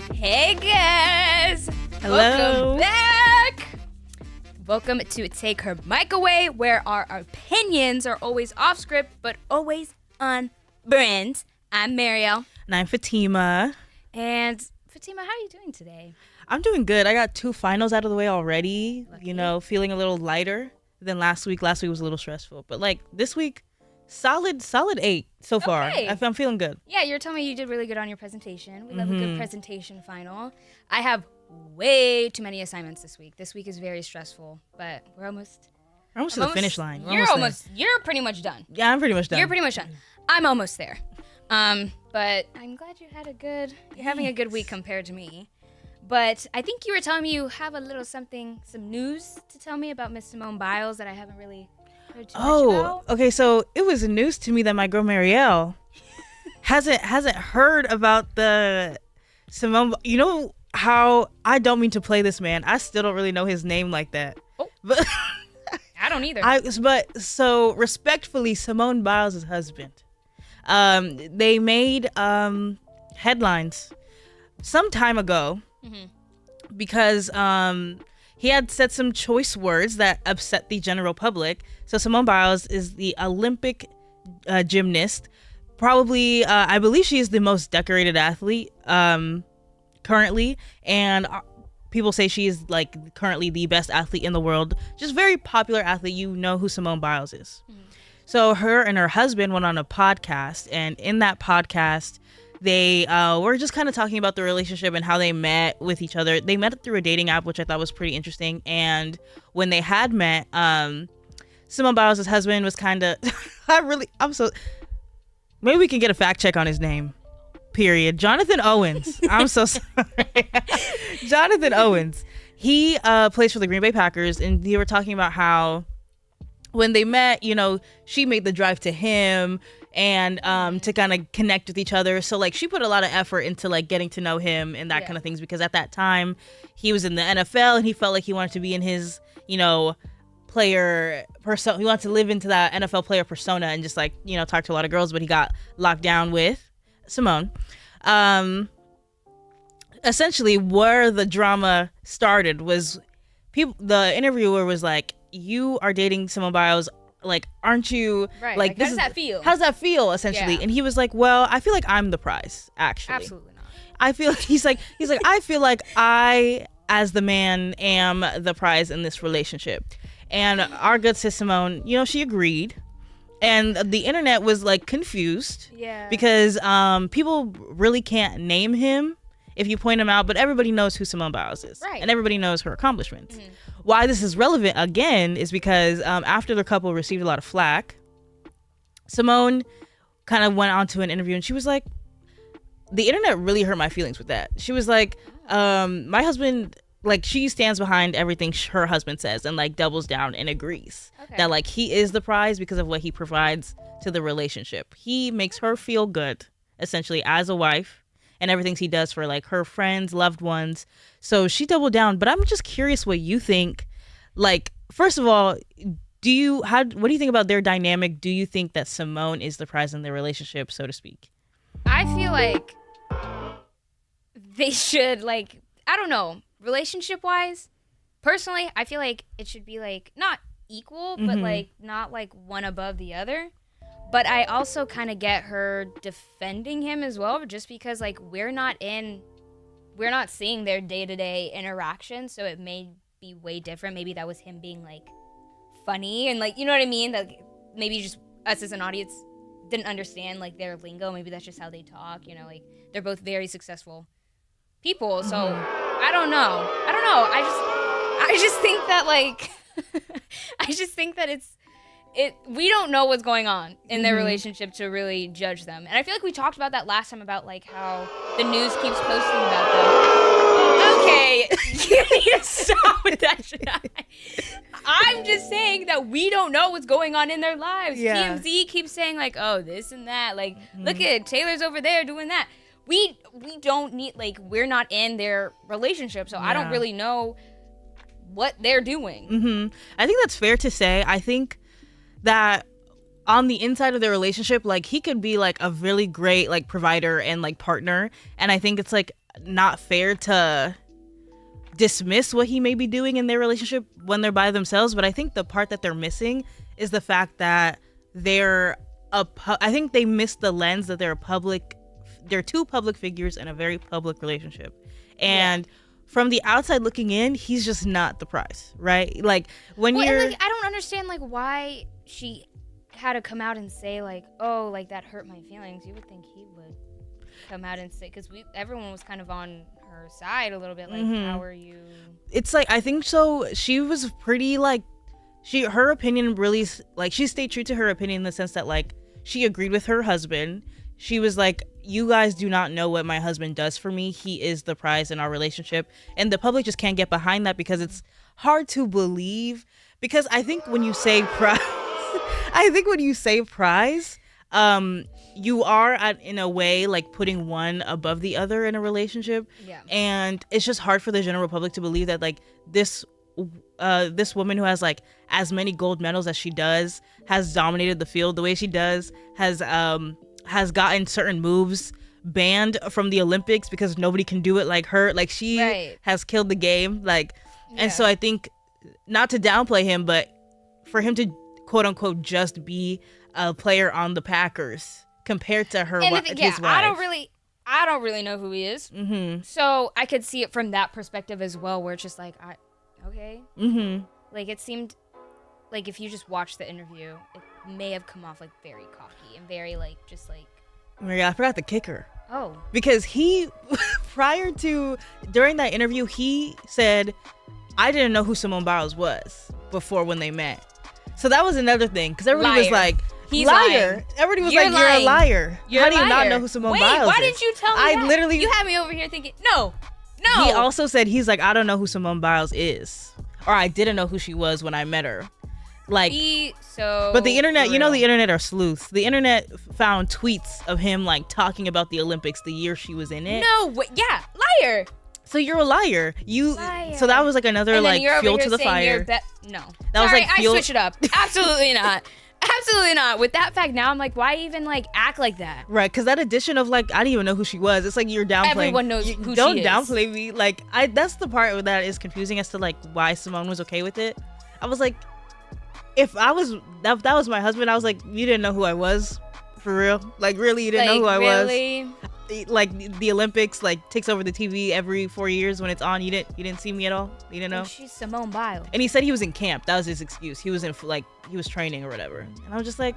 Hey guys! Hello. Welcome back! Welcome to Take Her Mic Away, where our opinions are always off script, but always on brand. I'm Marielle. And I'm Fatima. And Fatima, how are you doing today? I'm doing good. I got 2 finals out of the way already. Lucky. You know, feeling a little lighter than last week. Last week was a little stressful. But like this week, solid 8 so far. Okay. I'm feeling good. Yeah, you're telling me you did really good on your presentation. We love a good presentation final. I have way too many assignments this week. This week is very stressful, but we're almost to the finish line. We're You're almost there. you're pretty much done. Yeah, I'm pretty much done. You're pretty much done. I'm almost there. But I'm glad you're having a good week compared to me. But I think you were telling me you have some news to tell me about Miss Simone Biles that I haven't really heard too much about. Okay. So it was news to me that my girl Marielle hasn't heard about the Simone. You know how I don't mean to play this man. I still don't really know his name like that. Oh. But I don't either. But so respectfully, Simone Biles' husband. They made headlines some time ago because he had said some choice words that upset the general public. So Simone Biles is the Olympic gymnast. Probably, I believe she is the most decorated athlete currently, and people say she is like currently the best athlete in the world. Just very popular athlete. You know who Simone Biles is. So her and her husband went on a podcast, and in that podcast, they were just kind of talking about the relationship and how they met with each other. They met through a dating app, which I thought was pretty interesting. And when they had met, Simone Biles' husband was kind of, maybe we can get a fact check on his name. Period. Jonathan Owens. I'm so sorry. Jonathan Owens. He plays for the Green Bay Packers, and they were talking about how when they met, you know, she made the drive to him and to kind of connect with each other. So like she put a lot of effort into like getting to know him and that kind of things, because at that time he was in the NFL and he felt like he wanted to be in his, you know, player persona. He wanted to live into that NFL player persona and just like, you know, talk to a lot of girls, but he got locked down with Simone. Essentially where the drama started was the interviewer was like, you are dating Simone Biles, like, aren't you? Right. Like, how does that feel? How does that feel, essentially? Yeah. And he was like, well, I feel like I'm the prize, actually. Absolutely not. I feel he's like, I feel like I, as the man, am the prize in this relationship. And our good sis Simone, you know, she agreed. And the internet was like confused. Yeah. Because people really can't name him if you point him out, but everybody knows who Simone Biles is. Right. And everybody knows her accomplishments. Why this is relevant again is because after the couple received a lot of flack, Simone kind of went on to an interview and she was like, the internet really hurt my feelings with that. She was like, my husband, like, she stands behind everything her husband says and like doubles down and agrees that like he is the prize because of what he provides to the relationship. He makes her feel good, essentially, as a wife, and everything he does for like her friends, loved ones. So she doubled down. But I'm just curious what you think. Like, first of all, what do you think about their dynamic? Do you think that Simone is the prize in their relationship, so to speak? I feel like they should, like, I don't know, relationship wise, personally, I feel like it should be like not equal, but like not like one above the other. But I also kind of get her defending him as well, just because like we're not seeing their day-to-day interaction, so it may be way different. Maybe that was him being like funny and like, you know what I mean? Like maybe just us as an audience didn't understand like their lingo. Maybe that's just how they talk, you know, like they're both very successful people. So I don't know. I just think that like we don't know what's going on in their relationship to really judge them. And I feel like we talked about that last time about like how the news keeps posting about them. Okay, you need to stop with that shit. I'm just saying that we don't know what's going on in their lives. Yeah. TMZ keeps saying like, oh, this and that. Like, look at Taylor's over there doing that. We don't need, like, we're not in their relationship, so I don't really know what they're doing. I think that's fair to say. I think that on the inside of their relationship, like, he could be like a really great like provider and like partner, and I think it's like not fair to dismiss what he may be doing in their relationship when they're by themselves. But I think the part that they're missing is the fact that I think they missed the lens that they're two public figures in a very public relationship. And from the outside looking in, he's just not the prize, right? Like when well, you're and, like, I don't understand like why she had to come out and say like, oh, like that hurt my feelings. You would think he would come out and say, because everyone was kind of on her side a little bit, like, how are you? It's like, I think so. She was pretty like, her opinion really, like, she stayed true to her opinion in the sense that like she agreed with her husband. She was like, you guys do not know what my husband does for me. He is the prize in our relationship. And the public just can't get behind that because it's hard to believe. Because I think when you say prize, you are in a way like putting one above the other in a relationship. Yeah. And it's just hard for the general public to believe that like this woman who has like as many gold medals as she does, has dominated the field the way she does, has gotten certain moves banned from the Olympics because nobody can do it like her. Like she has killed the game. Like, and so I think, not to downplay him, but for him to quote unquote just be a player on the Packers compared to her, his wife. I don't really know who he is. Mm-hmm. So I could see it from that perspective as well, where it's just like, okay. Mm-hmm. Like it seemed like if you just watch the interview, it may have come off like very cocky and very like just like. Oh my God, I forgot the kicker. Oh. Because he, during that interview, he said, I didn't know who Simone Biles was before when they met. So that was another thing, because everybody was like, he's liar. Lying. Everybody was like, you're a liar. How do you not know who Simone Biles is? Why didn't you tell me that? Literally. You had me over here thinking, no. He also said, he's like, I don't know who Simone Biles is. Or I didn't know who she was when I met her. Like, but the internet, the internet are sleuths. The internet found tweets of him like talking about the Olympics the year she was in it. Liar. So you're a liar. Liar. So that was like another like fuel to the fire. No, that was like fuel. I switch it up. Absolutely not. Absolutely not. With that fact now, I'm like, why even like act like that? Right, because that addition of like, I didn't even know who she was. It's like you're downplaying. Everyone knows who she is. Don't downplay me. Like, that's the part that is confusing as to like why Simone was okay with it. I was like, if that was my husband, I was like, you didn't know who I was, for real? Like, really, you didn't know who I was? Like the Olympics like takes over the TV every 4 years when it's on. You didn't see me at all. You didn't know. She's Simone Biles. And he said he was in camp. That was his excuse. He was he was training or whatever. And I was just like,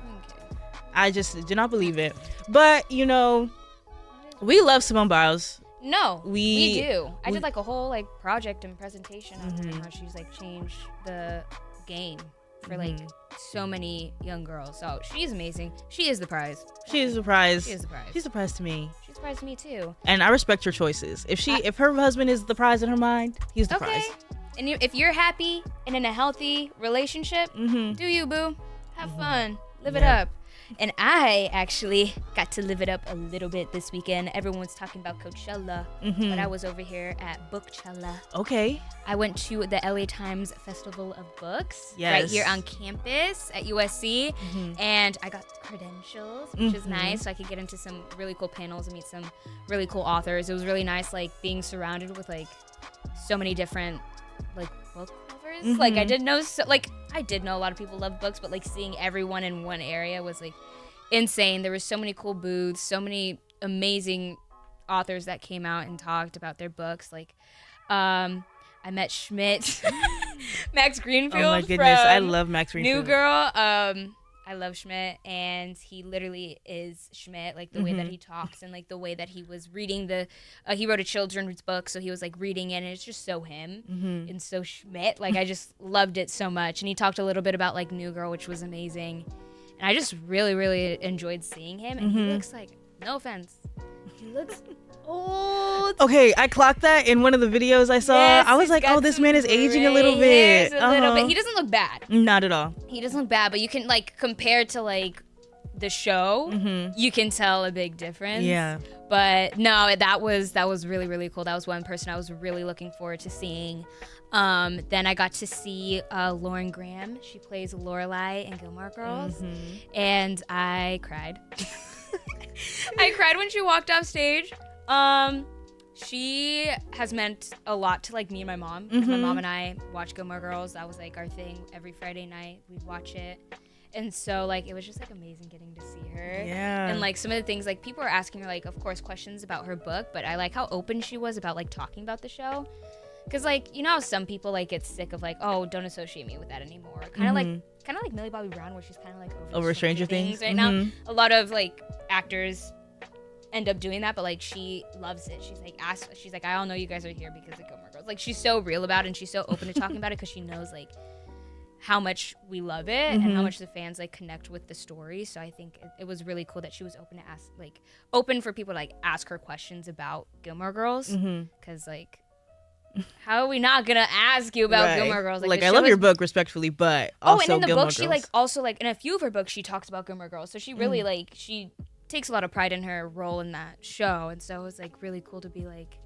I just do not believe it. But we love Simone Biles. No, we do. I did like a whole like project and presentation on how she's like changed the game for like so many young girls. So she's amazing. She is the prize. She is the prize. She is the prize. She's the prize to me. She's the prize to me too. And I respect her choices. If her husband is the prize in her mind, he's the prize. And if you're happy and in a healthy relationship, do you, boo? Have fun. Live it up. And I actually got to live it up a little bit this weekend. Everyone's talking about Coachella, but I was over here at Bookchella. Okay. I went to the LA Times Festival of Books right here on campus at USC, and I got credentials, which is nice, so I could get into some really cool panels and meet some really cool authors. It was really nice, like, being surrounded with, like, so many different, like, book lovers. Like, I did know a lot of people love books, but, like, seeing everyone in one area was, like, insane. There were so many cool booths, so many amazing authors that came out and talked about their books. Like, I met Schmidt, Max Greenfield. Oh my goodness, I love Max Greenfield. New Girl. I love Schmidt, and he literally is Schmidt, like the way that he talks and like the way that he was reading he wrote a children's book, so he was like reading it, and it's just so him and so Schmidt. Like, I just loved it so much. And he talked a little bit about like New Girl, which was amazing. And I just really, really enjoyed seeing him. And he looks like, no offense, he looks old. Okay, I clocked that in one of the videos I saw. Yes, I was like, oh, this man is aging a little bit. A little bit. He doesn't look bad. Not at all. He doesn't look bad, but you can, like, compared to, like, the show, you can tell a big difference. Yeah. But no, that was really, really cool. That was one person I was really looking forward to seeing. Then I got to see Lauren Graham. She plays Lorelai in Gilmore Girls. And I cried. I cried when she walked off stage. She has meant a lot to like me and my mom. 'Cause my mom and I watch Gilmore Girls. That was like our thing every Friday night. We'd watch it. And so like it was just like amazing getting to see her. Yeah. And like some of the things like people were asking her like of course questions about her book, but I like how open she was about like talking about the show. Cause like you know how some people like get sick of like, oh, don't associate me with that anymore. Kind of like Millie Bobby Brown, where she's kind of like over Stranger Things right now. A lot of like actors end up doing that, but like she loves it. She's like I all know you guys are here because of Gilmore Girls. Like she's so real about it and she's so open to talking about it because she knows like how much we love it and how much the fans like connect with the story. So I think it was really cool that she was open to ask, like open for people to like ask her questions about Gilmore Girls. Because like, how are we not gonna ask you about Gilmore Girls? Like I love your book respectfully, but also and in the Gilmore book she Girls. like also like in a few of her books she talks about Gilmore Girls. So she really like she takes a lot of pride in her role in that show, and so it was like really cool to be like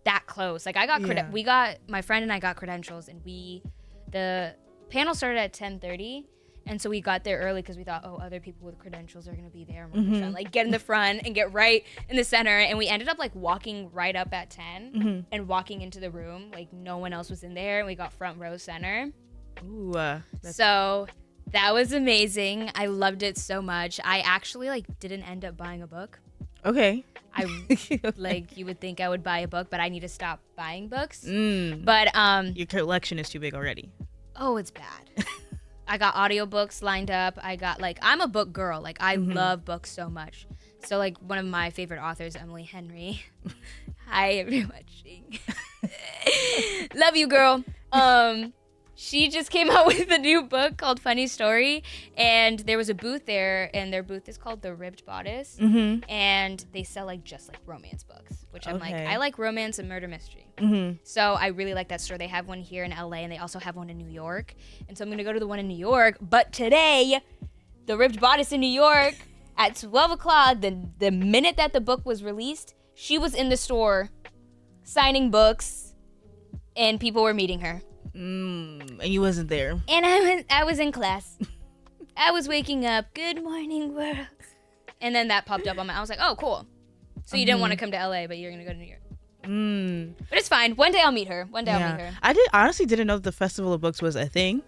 that close. Like I got my friend and I got credentials, and the panel started at 10:30, and so we got there early because we thought, oh, other people with credentials are gonna be there, and we're trying to like get in the front and get right in the center. And we ended up like walking right up at 10 and walking into the room like no one else was in there, and we got front row center. Ooh, so that was amazing. I loved it so much. I actually like didn't end up buying a book. Okay. I like you would think I would buy a book, but I need to stop buying books. But your collection is too big already. Oh, it's bad. I got audiobooks lined up. I got like I'm a book girl. Like I love books so much. So like one of my favorite authors, Emily Henry. Hi, everyone. Love you, girl. She just came out with a new book called Funny Story, and there was a booth there, and their booth is called The Ribbed Bodice, and they sell like just like romance books, which I'm like, I like romance and murder mystery. So I really like that store. They have one here in LA, and they also have one in New York, and so I'm gonna go to the one in New York. But today, The Ribbed Bodice in New York at 12 o'clock, the minute that the book was released, she was in the store signing books, and people were meeting her. And you wasn't there. And I was in class. I was waking up. Good morning, world. And then that popped up on I was like, oh, cool. So you didn't want to come to LA, but you're going to go to New York. But it's fine. One day I'll meet her. I'll meet her. I honestly didn't know that the Festival of Books was a thing.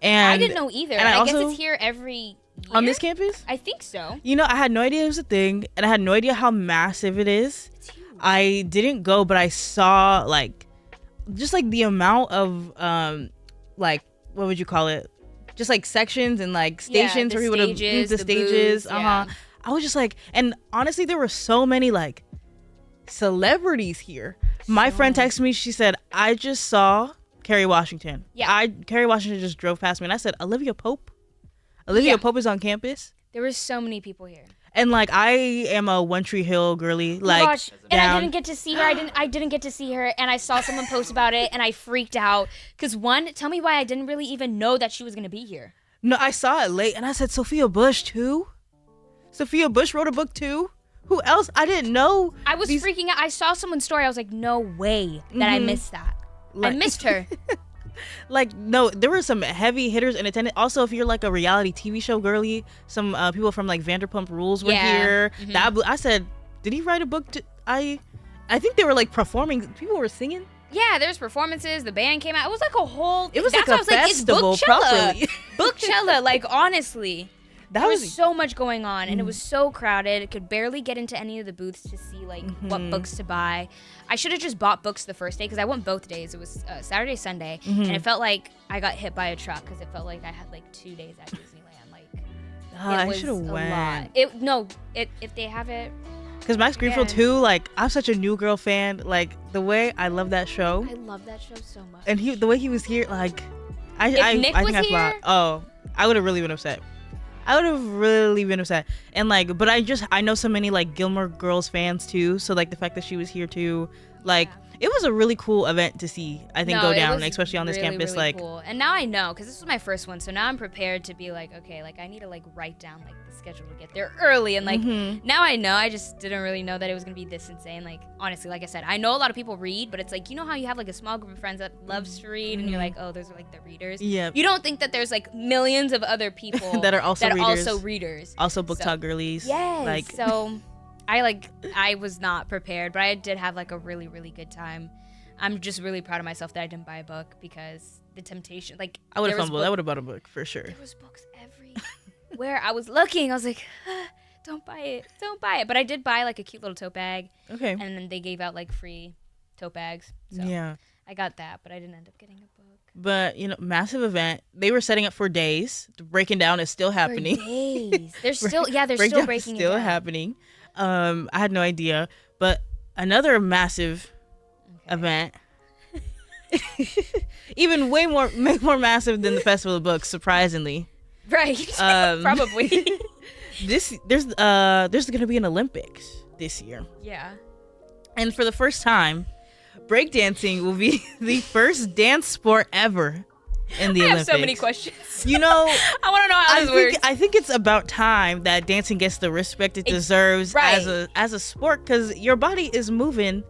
And I didn't know either. And I guess it's here every year. On this campus? I think so. You know, I had no idea it was a thing, and I had no idea how massive it is. It's huge. I didn't go, but I saw like just like the amount of like what would you call it, just like sections and like stations where he would have the stages. I was just like, and honestly there were so many like celebrities here. My friend texted me, she said, I just saw Kerry Washington. Kerry Washington just drove past me, and I said, Olivia Pope is on campus. There were so many people here. And like I am a One Tree Hill girly, like, gosh. And I didn't get to see her. I didn't get to see her, and I saw someone post about it, and I freaked out. Cause tell me why I didn't really even know that she was gonna be here. No, I saw it late, and I said, Sophia Bush too. Sophia Bush wrote a book too. Who else? I didn't know. I was freaking out. I saw someone's story. I was like, no way that I missed that. I missed her. Like, no, there were some heavy hitters in attendance. Also, if you're like a reality TV show girly, some people from like Vanderpump Rules were here. I said, did he write a book? I think they were like performing. People were singing. Yeah, there's performances. The band came out. It was like a whole. It was like a festival, properly. Bookchella, like honestly. There was so much going on, and it was so crowded. I could barely get into any of the booths to see like what books to buy. I should have just bought books the first day because I went both days. It was Saturday, Sunday, and it felt like I got hit by a truck because it felt like I had like 2 days at Disneyland. Like I should have went. If they have it. Because Max Greenfield too, like I'm such a New Girl fan. Like the way I love that show. I love that show so much. And the way he was here, like I Nick think was I here? Oh, I would have really been upset. And like, but I know so many like Gilmore Girls fans too. So like the fact that she was here too, like it was a really cool event to see. I think go down, especially on this campus. Really like, cool. And now I know because this was my first one, so now I'm prepared to be like, okay, like I need to like write down like the schedule to get there early, and like now I know. I just didn't really know that it was gonna be this insane. Like honestly, like I said, I know a lot of people read, but it's like you know how you have like a small group of friends that loves to read, and you're like, oh, those are like the readers. Yeah. You don't think that there's like millions of other people that are also readers. readers. Also book talk girlies. Yes. Like so. I was not prepared, but I did have like a really, really good time. I'm just really proud of myself that I didn't buy a book because the temptation, like I would have fumbled. I would have bought a book for sure. There was books everywhere. I was looking. I was like, don't buy it. But I did buy like a cute little tote bag. Okay. And then they gave out like free tote bags. So yeah. I got that, but I didn't end up getting a book. But, massive event. They were setting up for days. The breaking down is still happening. For days. They're still, they're still breaking it down. Still happening. I had no idea. But another massive event, even way more massive than the Festival of Books, surprisingly. Right. Probably. There's going to be an Olympics this year. Yeah. And for the first time, breakdancing will be the first dance sport ever in the Olympics. I have so many questions. I want to know how this works. I think it's about time that dancing gets the respect it deserves as a sport, because your body is moving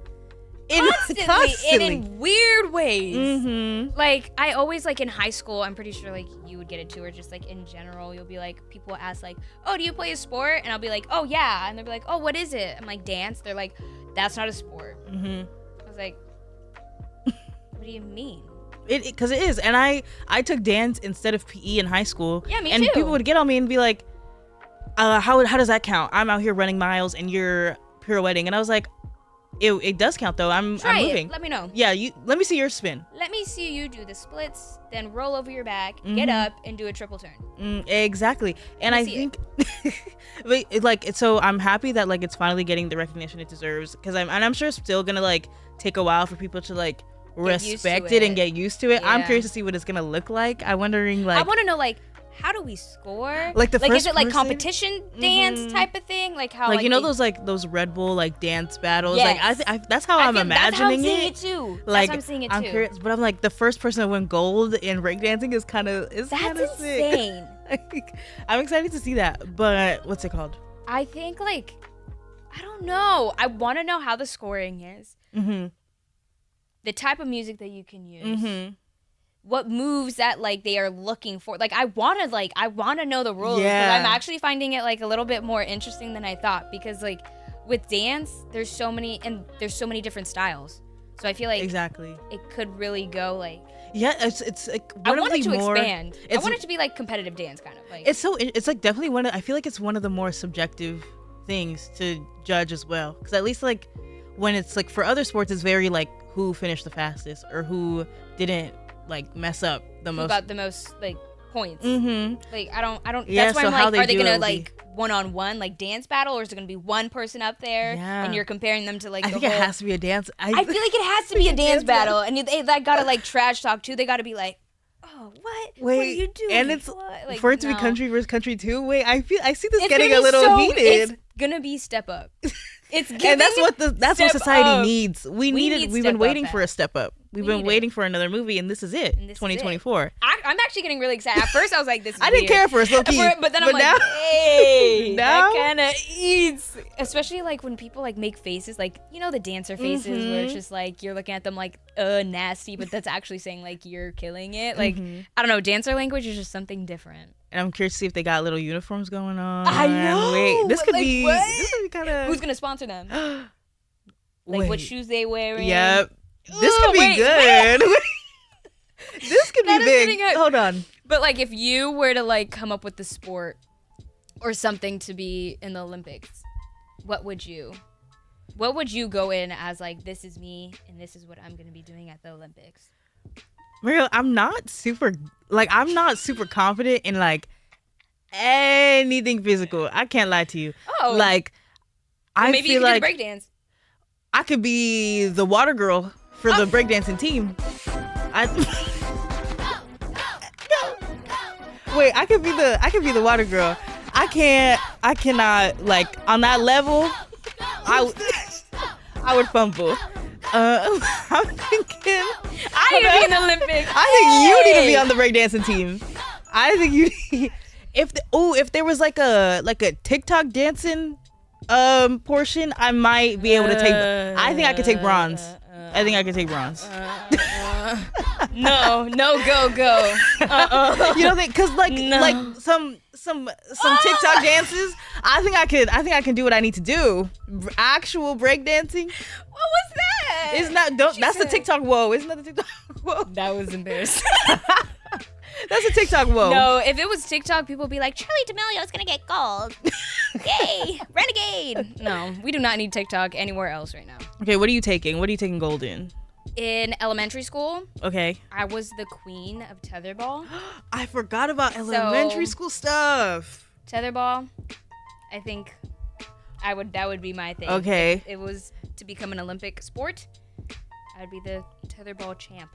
constantly. And in weird ways. Mm-hmm. Like, I always, like, in high school, I'm pretty sure, like, you would get it too, or just, like, in general, you'll be like, people ask, like, oh, do you play a sport? And I'll be like, oh, yeah. And they'll be like, oh, what is it? I'm like, dance. They're like, that's not a sport. Mm-hmm. I was like, what do you mean? Because it is. And I took dance instead of PE in high school. Yeah, me and too. And people would get on me and be like, how does that count? I'm out here running miles and you're pirouetting. And I was like, it does count though. I'm moving. Let me know. Yeah, let me see your spin. Let me see you do the splits, then roll over your back, get up, and do a triple turn. Exactly. And I think, so I'm happy that like it's finally getting the recognition it deserves. Because I'm sure it's still gonna like take a while for people to like respect it and get used to it. Yeah. I'm curious to see what it's gonna look like. I want to know like, how do we score? Like the first is it like competition dance type of thing? Like how those Red Bull like dance battles. Yes. Like that's how I'm imagining it. That's how I'm seeing it too. Like I'm seeing it too. I'm curious, but I'm like the first person to win gold in breakdancing is kind of insane. I'm excited to see that. But what's it called? I think I don't know. I want to know how the scoring is. Mm-hmm. The type of music that you can use. Mm-hmm. What moves that like they are looking for. Like I want to know the rules, because I'm actually finding it like a little bit more interesting than I thought, because like with dance there's so many different styles. So I feel like exactly it could really go like it's like I want it to expand. I want it to be like competitive dance kind of like. It's like definitely I feel like it's one of the more subjective things to judge as well, because at least like when it's like for other sports it's very like who finished the fastest or who didn't like mess up the most. Who got the most like points. Mm-hmm. Like I don't. Yeah, that's why I'm like, are they gonna like one-on-one like dance battle, or is it gonna be one person up there and you're comparing them to like? I think it has to be a dance. I feel like it has to be a dance battle, and they gotta like trash talk too. They gotta be like, oh, what? Wait, what are you doing? And it's like, for it to be country versus country too. Wait, I see this getting a little heated. It's gonna be step up. It's and that's what society needs. We've been waiting for a step up. We've been waiting for another movie, and this is it. 2024. I'm actually getting really excited. At first, I was like, "This." I didn't care first, low key, but then I'm like, "Hey, that kind of eats." Especially like when people like make faces, like the dancer faces, where it's just like you're looking at them like, nasty, but that's actually saying like you're killing it. Like I don't know, dancer language is just something different. And I'm curious to see if they got little uniforms going on. I know. Wait, this could be kind of. Who's gonna sponsor them? Like what shoes they wearing? Yep. This could be good. This could be big. Hold on. But like, if you were to like come up with the sport or something to be in the Olympics, what would you go in as like, this is me and this is what I'm going to be doing at the Olympics? Mario, I'm not super confident in like anything physical. I can't lie to you. Oh. Like, maybe you could do the breakdance. I could be the water girl for the breakdancing team. Wait, I could be the water girl. I cannot like on that level. I would fumble. I'm thinking I need to be in the Olympics. I think you need to be on the breakdancing team. I think you if there was like a TikTok dancing portion, I might be able to take. I think I could take bronze. No, go. You don't think? Cause like No. like some TikTok dances. I think I can do what I need to do. Actual breakdancing. What was that? Isn't that don't? She That's the said- TikTok whoa. Isn't that the TikTok whoa? That was embarrassing. That's a TikTok whoa. No, if it was TikTok, people would be like, Charlie D'Amelio's gonna get gold. Yay, renegade. No, we do not need TikTok anywhere else right now. Okay, what are you taking? What are you taking gold in? In elementary school, Okay. I was the queen of tetherball. I forgot about elementary school stuff. Tetherball, I think that would be my thing. Okay. If it was to become an Olympic sport, I'd be the tetherball champ.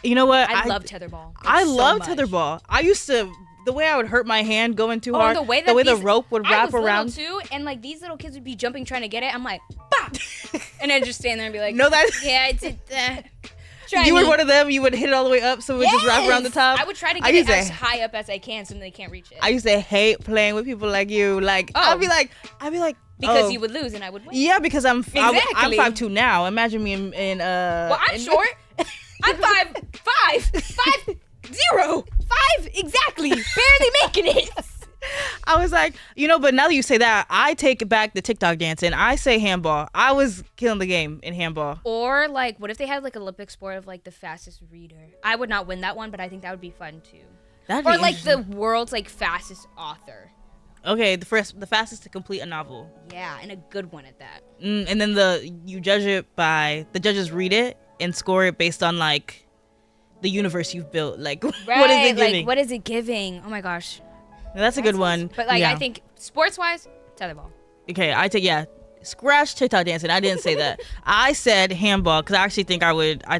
You know what? I love tetherball. Like, I so love much. tetherball. I used to. The way I would hurt my hand going too hard. The way the rope would I wrap was little around. too, and like these little kids would be jumping trying to get it. I'm like, bah! And I'd just stand there and be like, No, that. yeah, I did that. Try You me. were one of them. You would hit it all the way up, so it would just wrap around the top. I would try to I get it used to- as high up as I can so they can't reach it. I used to hate playing with people like you. Like Oh. I'd be like, because oh. you would lose and I would win. Yeah, because I'm Exactly. 5'2" now. Imagine me in Well, I'm short. I'm 5'0". 5 exactly. Barely making it. I was like, but now that you say that, I take back the TikTok dance and I say handball. I was killing the game in handball. Or like, what if they had like Olympic sport of like the fastest reader? I would not win that one, but I think that would be fun too. That'd Or be like the interesting. world's like fastest author. Okay, the fastest to complete a novel. Yeah, and a good one at that. And then the judges read it and score it based on like the universe you've built. Like what is it giving? Like, what is it giving? Oh my gosh. That's a good one. But like, yeah. I think sports-wise, tetherball. Okay, I take scratch TikTok dancing. I didn't say that. I said handball because I actually think I would. I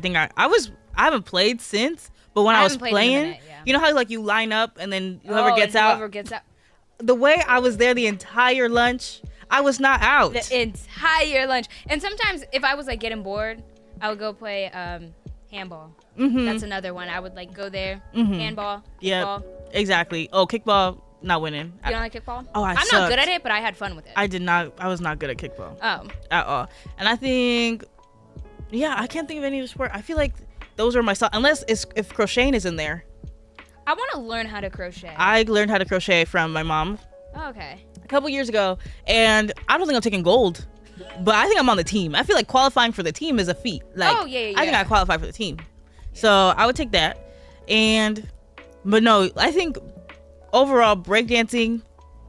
haven't played since, but when I was haven't played in a playing, minute, yeah. you know how like you line up and then whoever gets out. The way I was there the entire lunch, I was not out. The entire lunch. And sometimes if I was like getting bored, I would go play handball. Mm-hmm. That's another one. I would like go there, handball, Yeah, kickball. exactly. Oh, kickball, not winning. You don't like kickball? Oh, I'm not good at it, but I had fun with it. I was not good at kickball Oh. at all. And I think, I can't think of any other sport. I feel like those are my unless if crocheting is in there. I want to learn how to crochet. I learned how to crochet from my mom Oh, okay. a couple years ago, and I don't think I'm taking gold, but I think I'm on the team. I feel like qualifying for the team is a feat. Like, Oh, yeah. I think I qualify for the team, so I would take that. But no, I think overall breakdancing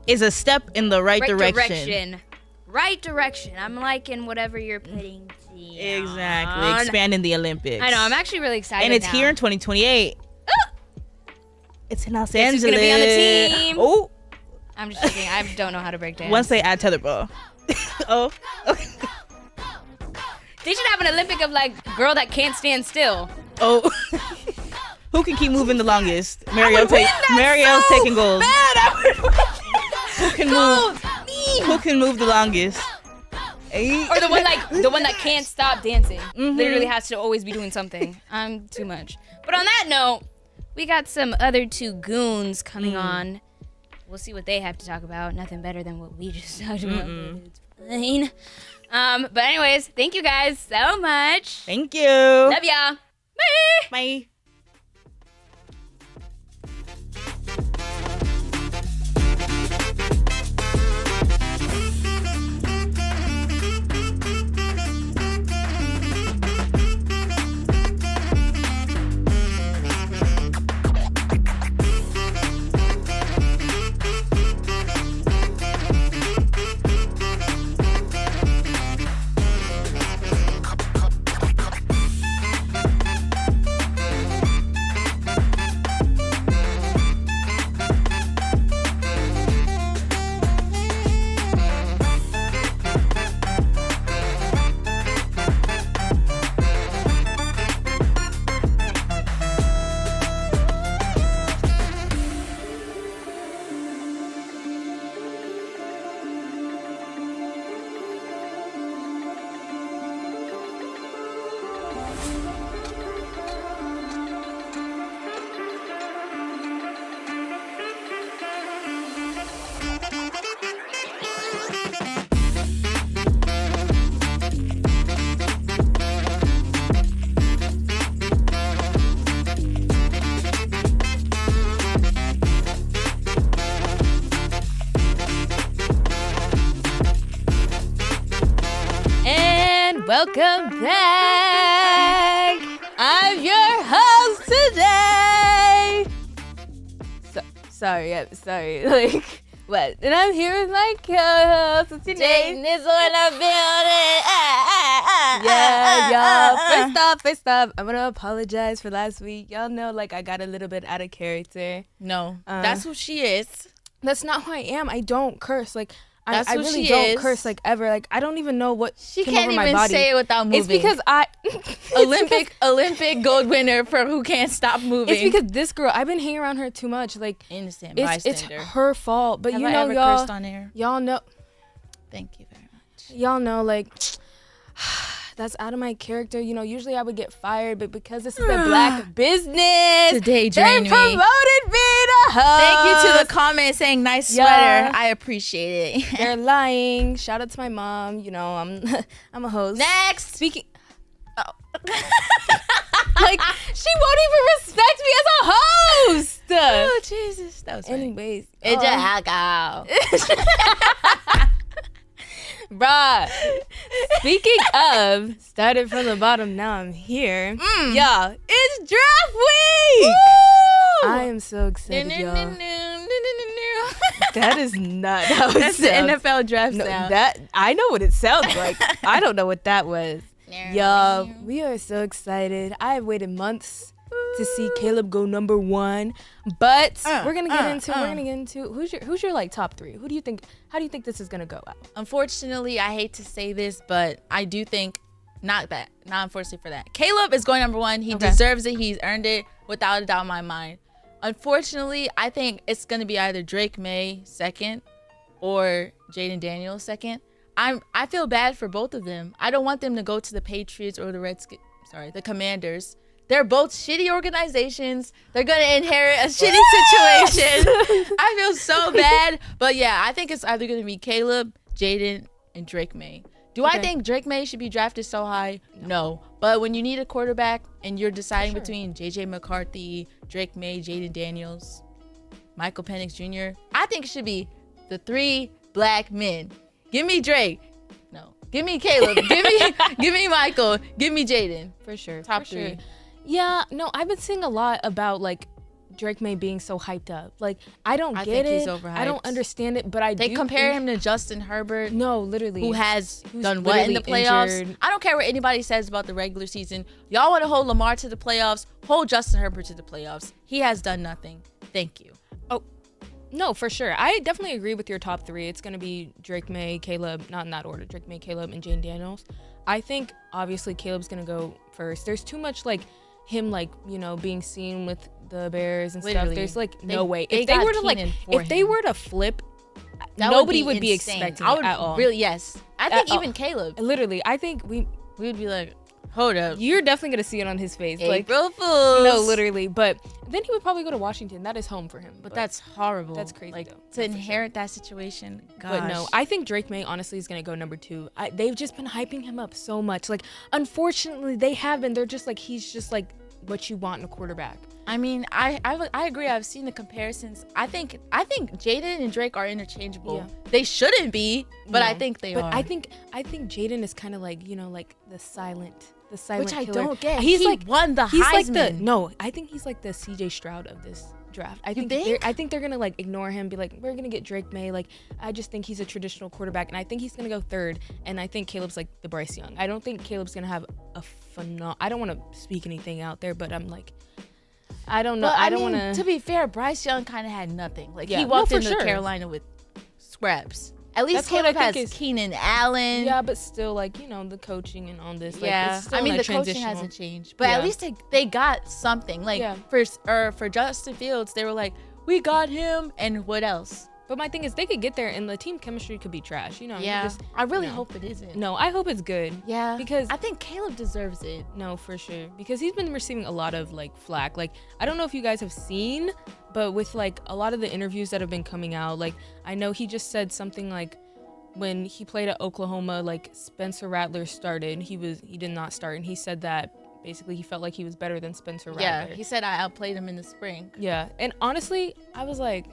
is a step in the right direction. Right direction. I'm liking whatever you're putting down. Exactly, expanding the Olympics. I know. I'm actually really excited. and it's now. here in 2028. It's in Los Guess Angeles. who's gonna be on the team? Oh, I'm just joking. I don't know how to break dance. once they add tetherball. Oh. Okay. They should have an Olympic of like girl that can't stand still. Oh. Who can keep moving the longest? Mario's so taking gold. Who can move? Who can move the longest? Or the one that can't stop dancing. Mhm. Literally has to always be doing something. I'm too much. But on that note, we got some other two goons coming on. We'll see what they have to talk about. Nothing better than what we just talked about. It's fine. But anyways, thank you guys so much. Thank you. Love ya. Bye. Bye. welcome back. I'm your host today. Sorry. Like, what? And I'm here with my co-host today. Jaden is on the building. Yeah, y'all. First off, I'm gonna apologize for last week. Y'all know, like, I got a little bit out of character. No, that's who she is. That's not who I am. I don't curse. Like, I That's who really she don't is. curse, like, ever. Like, I don't even know what She came can't over my even body. say it without moving. It's because Olympic gold winner for who can't stop moving. It's because this girl, I've been hanging around her too much. Like, innocent it's bystander. her fault. But Have you I know, ever y'all, cursed on air? y'all know, Thank you very much. y'all know, like, that's out of my character. You know, usually I would get fired, but because this is a black business, Today they drained me. promoted me to host. Thank you to the comment saying nice sweater. Yeah. I appreciate it. They're lying. Shout out to my mom. You know, I'm a host. Next. Speaking. Oh. Like, she won't even respect me as a host. Oh Jesus, that was funny. Anyways, It's a alcohol. bruh. Speaking of, started from the bottom, now I'm here. Y'all, it's draft week. I am so excited, y'all. That is not how it That's the sounds. NFL draft No, sound. that I know what it sounds like. I don't know what that was. Y'all, we are so excited. I have waited months to see Caleb go number 1, but we're gonna get into who's your like top 3. Who do you think? How do you think this is gonna go out? Unfortunately, I hate to say this, but I do think not unfortunately for that. Caleb is going number 1. He deserves it. He's earned it without a doubt in my mind. Unfortunately, I think it's gonna be either Drake May 2nd or Jaden Daniels 2nd. I feel bad for both of them. I don't want them to go to the Patriots or the Commanders. They're both shitty organizations. They're going to inherit a shitty situation. I feel so bad. But yeah, I think it's either going to be Caleb, Jaden, and Drake May. Do I think Drake May should be drafted so high? No. But when you need a quarterback and you're deciding between J.J. McCarthy, Drake May, Jaden Daniels, Michael Penix Jr., I think it should be the 3 black men. Give me Drake. No. Give me Caleb. give me Michael. Give me Jaden. For sure. Top 3. Yeah, no, I've been seeing a lot about like Drake May being so hyped up. Like, I don't get think it. he's overhyped. I don't understand it, but They compare him to Justin Herbert. No, literally. Who has Who's done what in the literally playoffs. injured. I don't care what anybody says about the regular season. Y'all want to hold Lamar to the playoffs? Hold Justin Herbert to the playoffs. He has done nothing. Thank you. No, for sure. I definitely agree with your top 3. It's going to be Drake May, Caleb, not in that order. Drake May, Caleb, and Jane Daniels. I think, obviously, Caleb's going to go first. There's too much, like, him, like, you know, being seen with the Bears and Literally. stuff. There's, like, no way. they If they got were to, like, Keenan for if they him. were to flip, That nobody would be insane. expecting I it would at all. Really, yes. I think At all. even Caleb. Literally, I think We would be like, hold up. you're definitely going to see it on his face. Like, April Fools. no, literally. But then he would probably go to Washington. That is home for him. But that's horrible. That's crazy, Like, though. to inherit that situation. Gosh. But no, I think Drake May honestly is gonna go number 2. They've just been hyping him up so much. Like, unfortunately, they haven't. They're just like, he's just like what you want in a quarterback. I mean, I agree. I've seen the comparisons. I think Jaden and Drake are interchangeable. Yeah. They shouldn't be, but I No. think they But are. I think Jaden is kind of like, you know, like the silent which I killer. don't get. He's He like won the he's like Heisman. no, I think he's like the CJ Stroud of this draft. I think they're gonna like ignore him, be like, we're gonna get Drake May. Like, I just think he's a traditional quarterback, and I think he's gonna go 3rd. And I think Caleb's like the Bryce Young. I don't think Caleb's gonna have a I don't want to speak anything out there, but I'm like, I don't know. But I don't mean, want to be fair, Bryce Young kind of had nothing. Like, Yeah. he No, walked for into sure. Carolina with scraps. At least That's what I Caleb has think is- Keenan Allen. Yeah, but still, like, you know, the coaching and all this. Like, Yeah, it's still I mean, in the that coaching transitional- hasn't changed, but Yeah. at least they got something. Like, Yeah. for Justin Fields, they were like, we got him, and what else? But my thing is, they could get there, and the team chemistry could be trash. You know. Yeah, You just, I really no. hope it isn't. no, I hope it's good. Yeah, Because I think Caleb deserves it. no, for sure. Because he's been receiving a lot of like flack. Like, I don't know if you guys have seen, but with like a lot of the interviews that have been coming out, like, I know he just said something like, when he played at Oklahoma, like, Spencer Rattler started, he did not start, and he said that basically he felt like he was better than Spencer Rattler. Yeah, he said I outplayed him in the spring. Yeah, and honestly, I was like,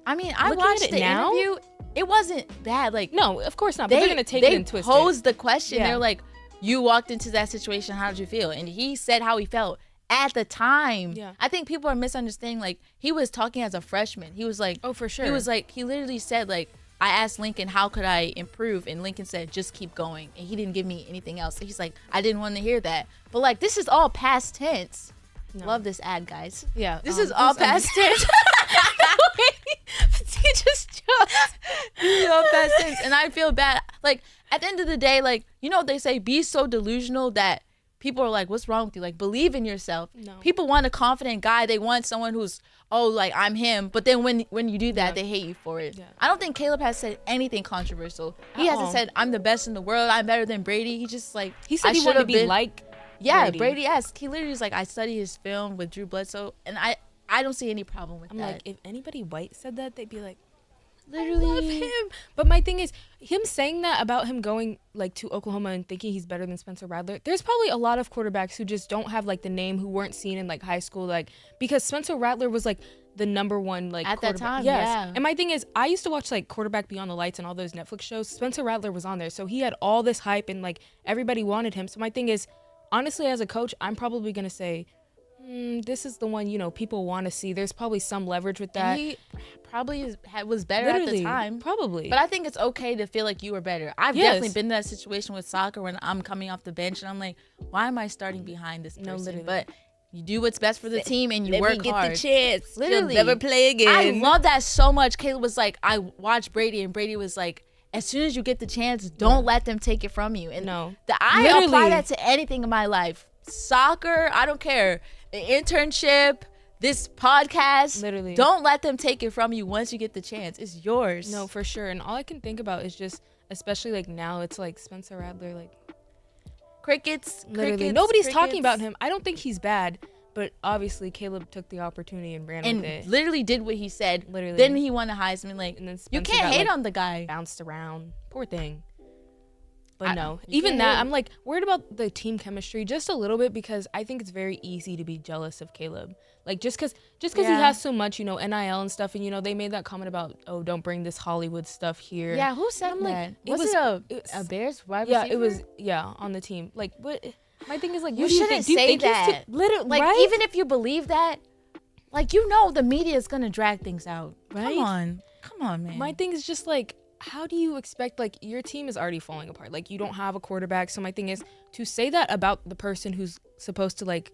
I mean, I Looking at watched it the now? interview. It wasn't bad. Like, no, of course not. But they're gonna take it and twist it. posed the question. Yeah. They're like, you walked into that situation, how did you feel? And he said how he felt at the time. Yeah. I think people are misunderstanding. Like, he was talking as a freshman. He was like, Oh, for sure. He was like, he literally said, like, I asked Lincoln, how could I improve? And Lincoln said, just keep going. And he didn't give me anything else. He's like, I didn't want to hear that. But, like, this is all past tense. No. Love this ad, guys. Yeah. This is all past tense. He just This is all past tense. And I feel bad. Like, at the end of the day, like, you know what they say? Be so delusional that people are like, what's wrong with you? Like, believe in yourself. No. People want a confident guy. They want someone who's, oh, like, I'm him. But then when you do that, they hate you for it. Yeah. I don't think Caleb has said anything controversial. He At hasn't all. said, I'm the best in the world. I'm better than Brady. He just, like, He said I he wanted to should've be been- like Yeah, Brady. Brady asked. He literally was like, I studied his film with Drew Bledsoe. And I don't see any problem with I'm that. like, if anybody white said that, they'd be like, Literally. I love him. But my thing is, him saying that about him going like to Oklahoma and thinking he's better than Spencer Rattler. There's probably a lot of quarterbacks who just don't have like the name, who weren't seen in like high school, like because Spencer Rattler was like the number one like At that quarterback. time, Yes. yeah. And my thing is, I used to watch like Quarterback Beyond the Lights and all those Netflix shows. Spencer Rattler was on there, so he had all this hype and like everybody wanted him. So my thing is, honestly, as a coach, I'm probably gonna say, this is the one, you know, people want to see. There's probably some leverage with that. And he probably was better at the time. Probably. But I think it's okay to feel like you were better. I've Yes. definitely been in that situation with soccer when I'm coming off the bench and I'm like, why am I starting behind this person? literally. But you do what's best for the team and you work hard. chance. Literally. never play again. I love that so much. Caleb was like, I watched Brady and Brady was like, as soon as you get the chance, don't let them take it from you. And No. I Literally. apply that to anything in my life. Soccer, I don't care. An internship, this podcast. Literally. Don't let them take it from you once you get the chance. It's yours. No, for sure. And all I can think about is just, especially like now, it's like Spencer Rattler, like Crickets. literally nobody's talking about him. I don't think he's bad, but obviously Caleb took the opportunity and ran And with it. literally did what he said. Literally. Then he won a Heisman. Like, And then you Spencer can't got, hate like, on the guy. Bounced around. Poor thing. But I- no, you even can't that, hate. I'm like worried about the team chemistry just a little bit because I think it's very easy to be jealous of Caleb. Like just because he Yeah. has so much, you know, NIL and stuff, and you know they made that comment about, oh, don't bring this Hollywood stuff here. Yeah, who said I'm like, that? it Was was- it a Bears wide Yeah, receiver? it was on the team. Like, what? My thing is like, You what do shouldn't think? Do you say think he's that. Literally, Like, right? even if you believe that, like, you know the media is going to drag things out. Right? Come on, man. My thing is just like, how do you expect, like, your team is already falling apart. Like, you don't have a quarterback. So my thing is to say that about the person who's supposed to like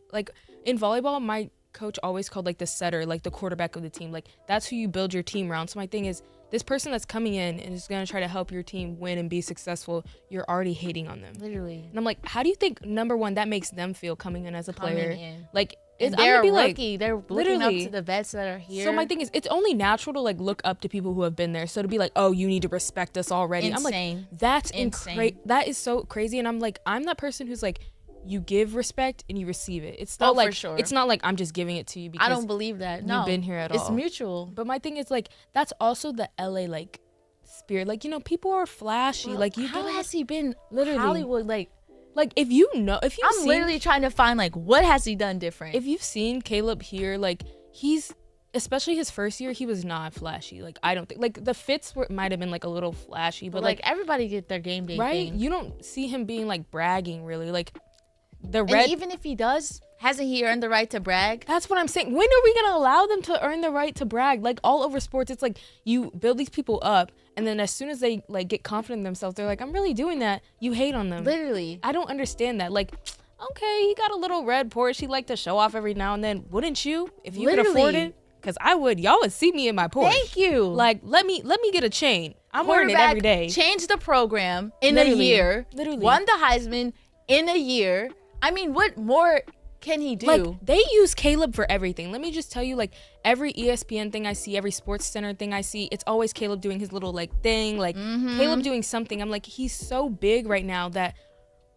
in volleyball, my coach always called like the setter, like the quarterback of the team. Like that's who you build your team around. So my thing is this person that's coming in and is going to try to help your team win and be successful, you're already hating on them. Literally. And I'm like, how do you think, number one, that makes them feel coming in as a Coming player? in. Like, And I'm they're gonna be a like, rookie. They're looking literally. up to the vets that are here. so my thing is, it's only natural to like look up to people who have been there. So to be like, oh, you need to respect us already. Insane. I'm like, that's Insane. that is so crazy. And I'm like, I'm that person who's like, you give respect and you receive it. It's not Oh, for like sure. it's not like I'm just giving it to you because I don't believe that. No. you've been here at It's all. mutual. But my thing is like, that's also the LA like spirit. Like, you know, people are flashy. like you How get has he been Literally. Hollywood? Like, like if you've I'm seen, literally trying to find, like, what has he done different? if you've seen Caleb here, like he's, especially his first year, he was not flashy. Like I don't think, like the fits might have been like a little flashy, but, but like, everybody get their game day right, thing. you don't see him being like bragging really. Like the And red. even if he does, hasn't he earned the right to brag? That's what I'm saying. When are we gonna allow them to earn the right to brag? Like all over sports, it's like you build these people up, and then as soon as they like get confident in themselves, they're like, "I'm really doing that." You hate on them. Literally. I don't understand that. Like, okay, he got a little red Porsche. He like to show off every now and then. Wouldn't you? If you could afford Literally. it, because I would. Y'all would see me in my Porsche. Thank you. Like, let me get a chain. I'm wearing it every day. Changed the program in Literally. a year. Literally. Won the Heisman in a year. I mean, what more can he do? Like, they use Caleb for everything. Let me just tell you, like, every ESPN thing I see, every Sports Center thing I see, it's always Caleb doing his little, like, thing. Like, Caleb doing something. I'm like, he's so big right now that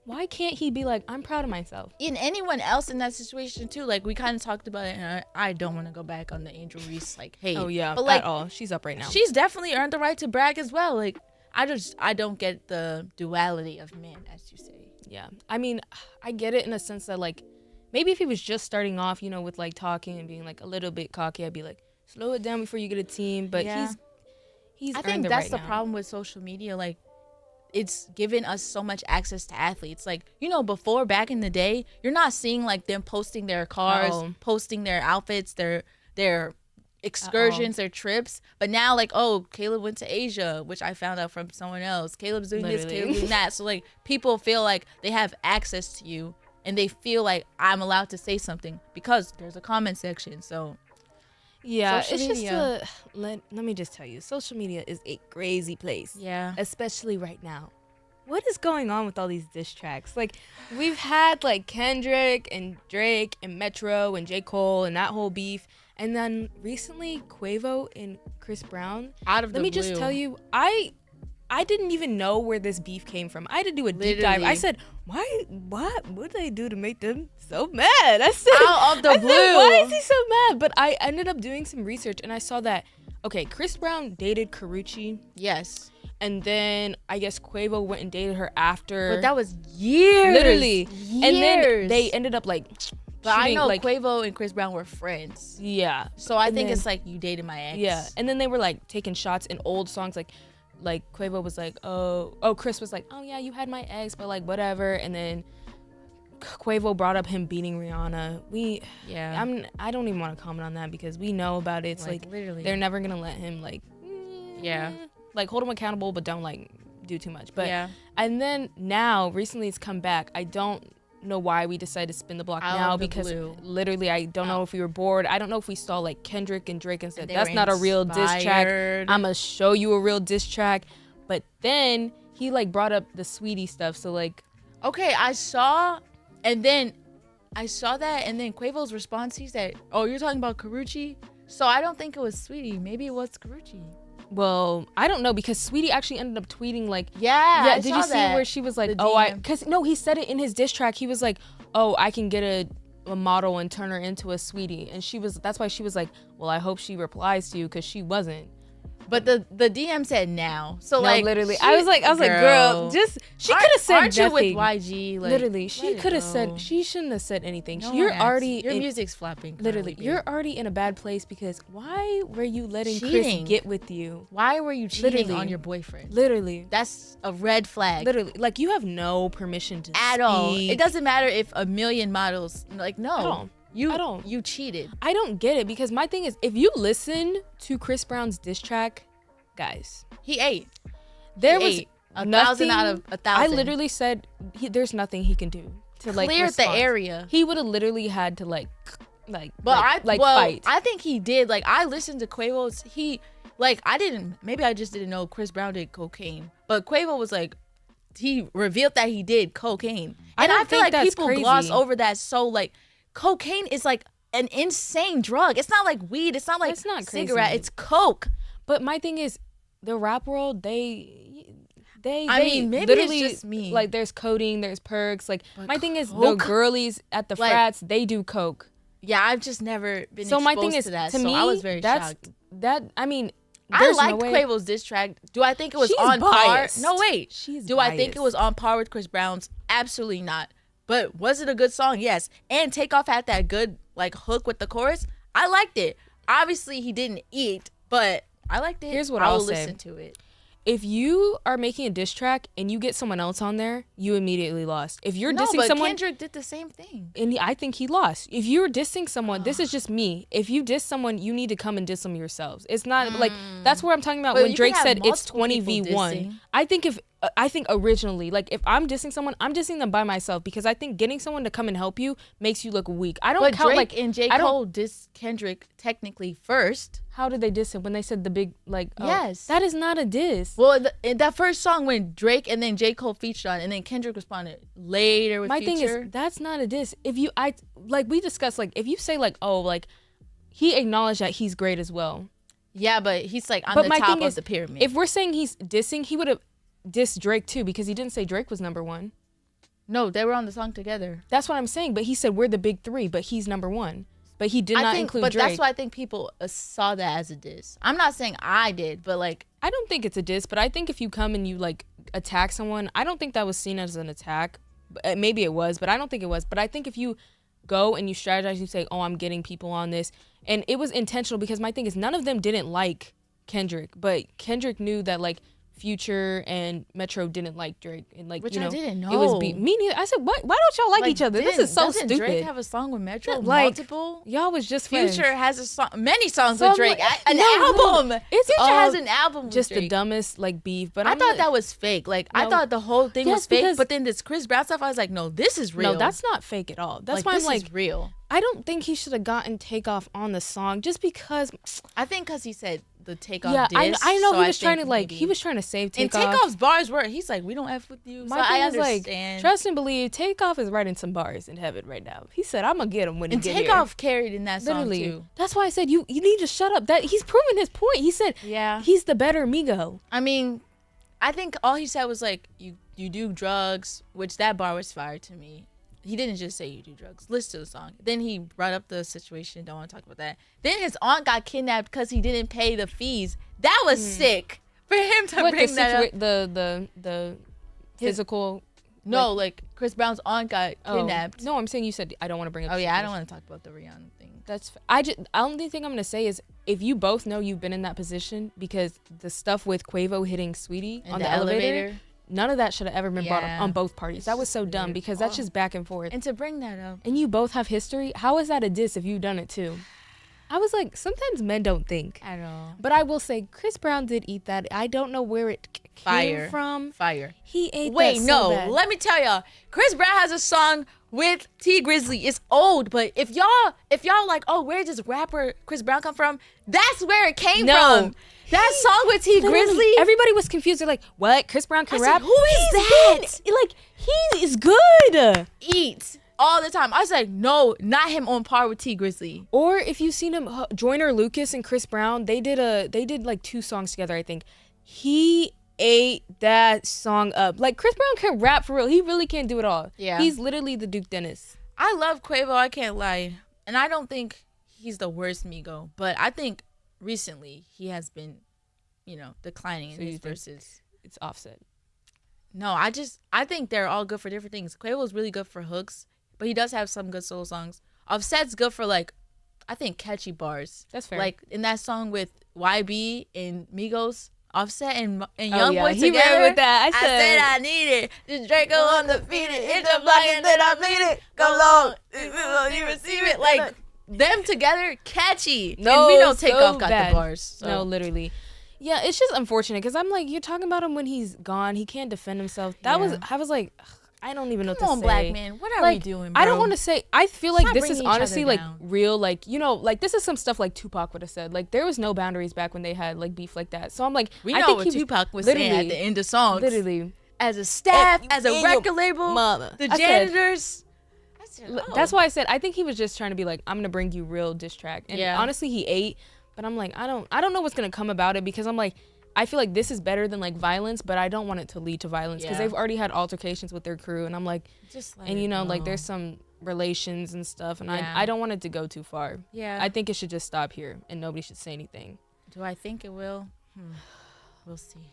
why can't he be like, I'm proud of myself? And anyone else in that situation too, like we kind of talked about it, and I don't want to go back on the Angel Reese, like, hey, Oh, yeah, but like, at all. She's up right now. she's definitely earned the right to brag as well. Like, I don't get the duality of men, as you say. Yeah. I mean, I get it in a sense that, like, maybe if he was just starting off, you know, with, like, talking and being, like, a little bit cocky, I'd be like, slow it down before you get a team. But Yeah. he's I earned think it that's right the now. problem with social media. Like, it's given us so much access to athletes. Like, you know, before, back in the day, you're not seeing like them posting their cars, posting their outfits, their excursions, their trips. But now, like, oh, Caleb went to Asia, which I found out from someone else. Caleb's doing this, Caleb's doing that. So like, people feel like they have access to you, and they feel like I'm allowed to say something because there's a comment section. So yeah, social it's media. just let me just tell you, social media is a crazy place. Yeah. Especially right now. What is going on with all these diss tracks? Like, we've had like Kendrick and Drake and Metro and J. Cole and that whole beef. And then recently QUAVO and Chris Brown. Out of the Let me blue. just tell you, I didn't even know where this beef came from. I had to do a deep dive. I said, what did they do to make them so mad? I said, out of the blue. Why is he so mad? But I ended up doing some research and I saw that, okay, Chris Brown dated Karrueche. Yes. And then I guess QUAVO went and dated her after. But that was years. Literally. Years. And then they ended up like But I shooting, know like, QUAVO and Chris Brown were friends. Yeah. So I And think then- it's like, you dated my ex. Yeah. And then they were like taking shots in old songs, like QUAVO was like, Chris was like, oh yeah, you had my ex, but like whatever. And then QUAVO brought up him beating Rihanna. I don't even want to comment on that because we know about it. It's like literally. they're never gonna let him like like hold him accountable, but don't like do too much. But Yeah. and then now recently it's come back. I don't know why we decided to spin the block Out now of the because blue. literally I don't know if we were bored. I don't know if we saw like Kendrick and Drake and said They that's were not a real diss track. inspired. I'm gonna show you a real diss track. But then he like brought up the Sweetie stuff. So like, Okay, I saw that, and then QUAVO's response, he said, oh, you're talking about Karrueche? So I don't think it was Sweetie. Maybe it was Karrueche. well, I don't know because Sweetie actually ended up tweeting like, Yeah, I did saw you see that. where she was like, The oh, DM. because no, he said it in his diss track. He was like, oh, I can get a model and turn her into a sweetie. And that's why she was like, well, I hope she replies to you because she wasn't. But the DM said now. So No, like literally, I was like, girl, just she could have said aren't you nothing. with YG? Like, Literally, she let it could have go. said, she shouldn't have said anything. No You're one asked. already Your in, music's flapping. literally, Carly, you're babe. already in a bad place because why were you letting Cheating. Chris get with you? Why were you cheating Literally. on your boyfriend? Literally, That's a red flag. literally, like you have no permission to At all. speak. It doesn't matter if a million models, like, no. At all. At all. You cheated. I don't get it because my thing is, if you listen to Chris Brown's diss track, guys, He ate. there He was ate. A nothing, 1,000 out of 1,000. I literally said there's nothing he can do to like Cleared the respond. area. He would have literally had to like But fight. I think he did. Like, I listened to Quavo's. Maybe I just didn't know Chris Brown did cocaine. But Quavo was like, he revealed that he did cocaine. I And don't I feel think like that's people crazy. gloss over that. So, like, cocaine is like an insane drug. It's not like weed. It's not like It's not crazy. cigarette. It's coke. But my thing is, the rap world, they I mean, maybe it's literally, just me. like there's codeine, there's perks. Like But my thing is, the coke? girlies at the Like- frats, they do coke. Yeah, I've just never been So exposed my thing is, to that. to so me, I was very that's shocked. that. I mean, I there's liked no way. Quavo's diss track. Do I think it was She's on biased. par? No, wait. She's Do I think it biased. was on par with Chris Brown's? Absolutely not. But was it a good song? Yes. And Takeoff had that good like hook with the chorus. I liked it. Obviously, he didn't eat, but I liked it. Here's what I I'll will say. listen to it. If you are making a diss track and you get someone else on there, you immediately lost. If you're No, dissing but someone, Kendrick did the same thing. and I think he lost. If you're dissing someone, this is just me. If you diss someone, you need to come and diss them yourselves. It's not like that's what I'm talking about But when you Drake can have said it's multiple 20v1. people dissing. I think originally, like if I'm dissing someone, I'm dissing them by myself because I think getting someone to come and help you makes you look weak. I don't But count Drake like and J. I don't- Cole dissed Kendrick technically first. How did they diss him when they said the big like? Oh, Yes. that is not a diss. Well, in that first song when Drake and then J. Cole featured on, and then Kendrick responded later with My Future. thing is that's not a diss. If you like we discussed like if you say like oh like he acknowledged that he's great as well. Yeah, but he's like on But the my top thing of is, the pyramid. if we're saying he's dissing, he would have dissed Drake too because he didn't say Drake was number one. No, they were on the song together. That's what I'm saying. But he said we're the big three, but he's number one. But he did not include but Drake. that's why I think people saw that as a diss. I'm not saying I did, but like, I don't think it's a diss, but I think if you come and you like attack someone, I don't think that was seen as an attack. Maybe it was, but I don't think it was. But I think if you go and you strategize, you say, oh, I'm getting people on this. And it was intentional because my thing is none of them didn't like Kendrick, but Kendrick knew that like Future and Metro didn't like Drake, and like Which you know, I didn't know. it was me neither. I said, what? Why don't y'all like each other? This is so doesn't stupid. Drake have a song with Metro? Like, Multiple. Y'all was just friends. Future has a song, many songs So with I'm Drake. like, An no, album. it's Future all has an album with just Drake. the dumbest like beef. But I I'm thought like, that was fake. Like I No. thought the whole thing Yes, was fake. because- But then this Chris Brown stuff, I was like, no, this is real. no, that's not fake at all. That's like, why I'm this like, is real. I don't think he should have gotten Takeoff on the song just because. I think because he said the Takeoff. Yeah, diss, I know so he was trying to think like maybe- he was trying to save And Takeoff. Takeoff's bars were, he's like, we don't F with you. My so thing I is like, understand. trust and believe. Takeoff is writing some bars in heaven right now. He said, "I'm gonna get him when he and get Takeoff carried in that here." song Literally, too. that's why I said you need to shut up. That he's proven his point. He said Yeah. he's the better Migo. I mean, I think all he said was like, you do drugs, which that bar was fire to me. He didn't just say you do drugs. Listen to the song. Then he brought up the situation. Don't want to talk about that. Then his aunt got kidnapped because he didn't pay the fees. That was sick for him to What bring that up. the physical? No, like Chris Brown's aunt got kidnapped. No, I'm saying you said I don't want to bring up. Oh yeah, I don't situation. want to talk about the Rihanna thing. That's I only thing I'm gonna say is if you both know you've been in that position because the stuff with Quavo hitting Sweetie In on the the elevator, elevator. none of that should have ever been brought Yeah. up on both parties. It's That was just so dumb weird. because that's Oh. just back and forth. And to bring that up, And you both have history. How is that a diss if you've done it too? I was like, sometimes men don't think. I don't know. But I will say, Chris Brown did eat that. I don't know where it came Fire. from. Fire. He ate Wait, that so no. bad. Let me tell y'all. Chris Brown has a song with T Grizzly. It's old, but if y'all like, oh, where does rapper Chris Brown come from? That's where it came No. from. That song with T Literally, Grizzly. everybody was confused. They're like, what? Chris Brown can I said, rap? who is He's that? good. Like, he is good. Eats all the time. I was like, no, not him on par with T Grizzly. Or if you've seen him, Joyner Lucas and Chris Brown, they did like 2 songs together, I think. He ate that song up. Like, Chris Brown can rap for real. He really can do it all. Yeah. He's literally the Duke Dennis. I love Quavo, I can't lie. And I don't think he's the worst Migo, but I think recently he has been, declining in So you his think- verses. It's Offset. No, I think they're all good for different things. Quavo's really good for hooks, but he does have some good solo songs. Offset's good for I think catchy bars. That's fair. Like in that song with YB and Migos, Offset and Oh, Young yeah, Boy he ran together. with that. I said- I need it. Just Draco on the feet, it's a block and then I bleed it. Go long, you receive it. Like them together, catchy. No, and we don't take so off got bad. the bars. So. No, literally. Yeah, it's just unfortunate because I'm like, you're talking about him when he's gone. He can't defend himself. I was like, ugh, I don't even know what Come to on, say. black man. What are we Like, doing, bro? I don't want to say. I feel like Stop this is bringing each other honestly like down. real, like like this is some stuff like Tupac would have said. Like there was no boundaries back when they had like beef like that. So I'm like, We I know think what he Tupac was saying at literally- the end of songs. literally. As a staff, And- as a and your record label, mama. the I said- janitors. I said, oh. That's why I said I think he was just trying to be like, I'm gonna bring you real diss track. And Yeah. honestly, he ate. But I'm like, I don't know what's gonna come about it because I'm like, I feel like this is better than like violence, but I don't want it to lead to violence because Yeah. they've already had altercations with their crew, and I'm like, Just let and it like go. there's some relations and stuff, and Yeah. I don't want it to go too far. Yeah. I think it should just stop here, and nobody should say anything. Do I think it will? We'll see.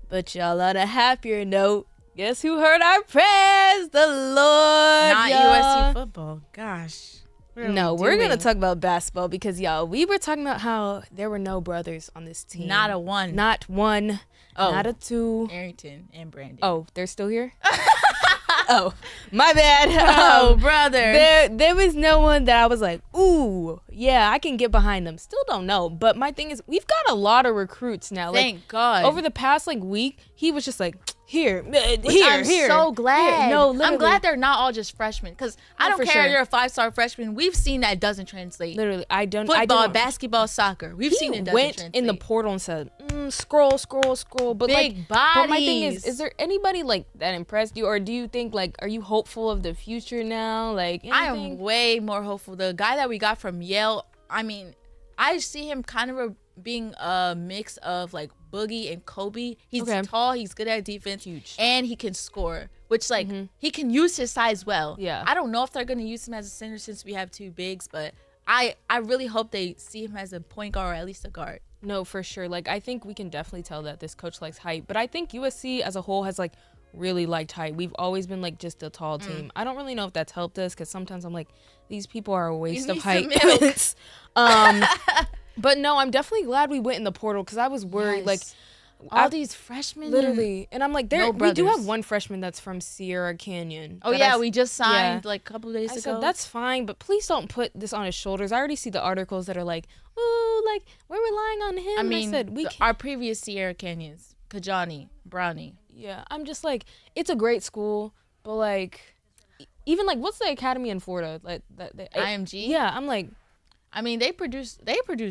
But y'all, on a happier note, guess who heard our prayers? The Lord. Not y'all. USC football. Gosh. What are No, we we're gonna doing? talk about basketball because y'all, we were talking about how there were no brothers on this team. Not a one. Not one. Oh. Not a two. Arrington and Brandon. Oh, they're still here? Oh, my bad. Oh, brother. There was no one that I was like, ooh, yeah, I can get behind them. Still don't know. But my thing is, we've got a lot of recruits now. Thank God. Over the past week, he was just like, here, Which here, I'm here. so glad. Here. No, I'm literally. glad they're not all just freshmen. Because I No, don't for care sure. you're a 5-star freshman. We've seen that doesn't translate. Literally, I don't. Football, basketball, soccer. We've He seen it doesn't went translate. in the portal and said, scroll. But Big But my thing bodies. is there anybody like that impressed you, or do you think like, are you hopeful of the future now? Like, I anything? am way more hopeful. The guy that we got from Yale, I mean, I see him kind of being a mix of like Boogie and Kobe. He's Okay. tall, he's good at defense, and he can score, which like he can use his size well. Yeah. I don't know if they're gonna use him as a center since we have 2 bigs, but I really hope they see him as a point guard or at least a guard. No, for sure. Like, I think we can definitely tell that this coach likes height. But I think USC as a whole has, like, really liked height. We've always been, like, just a tall team. I don't really know if that's helped us because sometimes I'm like, these people are a waste of need height. some milk. But no, I'm definitely glad we went in the portal because I was worried. Yes. Like, All these freshmen. Literally. And I'm like, No we do brothers. have one freshman that's from Sierra Canyon. Oh that yeah, I- we just signed yeah. like a couple days I ago. said, that's fine, but please don't put this on his shoulders. I already see the articles that are like, ooh, like, we're relying on him. I And mean, said, we our previous Sierra Canyons, Kajani, Brownie. yeah, I'm just like, it's a great school, but like, even like, what's the academy in Florida? Like IMG? Yeah, I'm like, I mean, they produce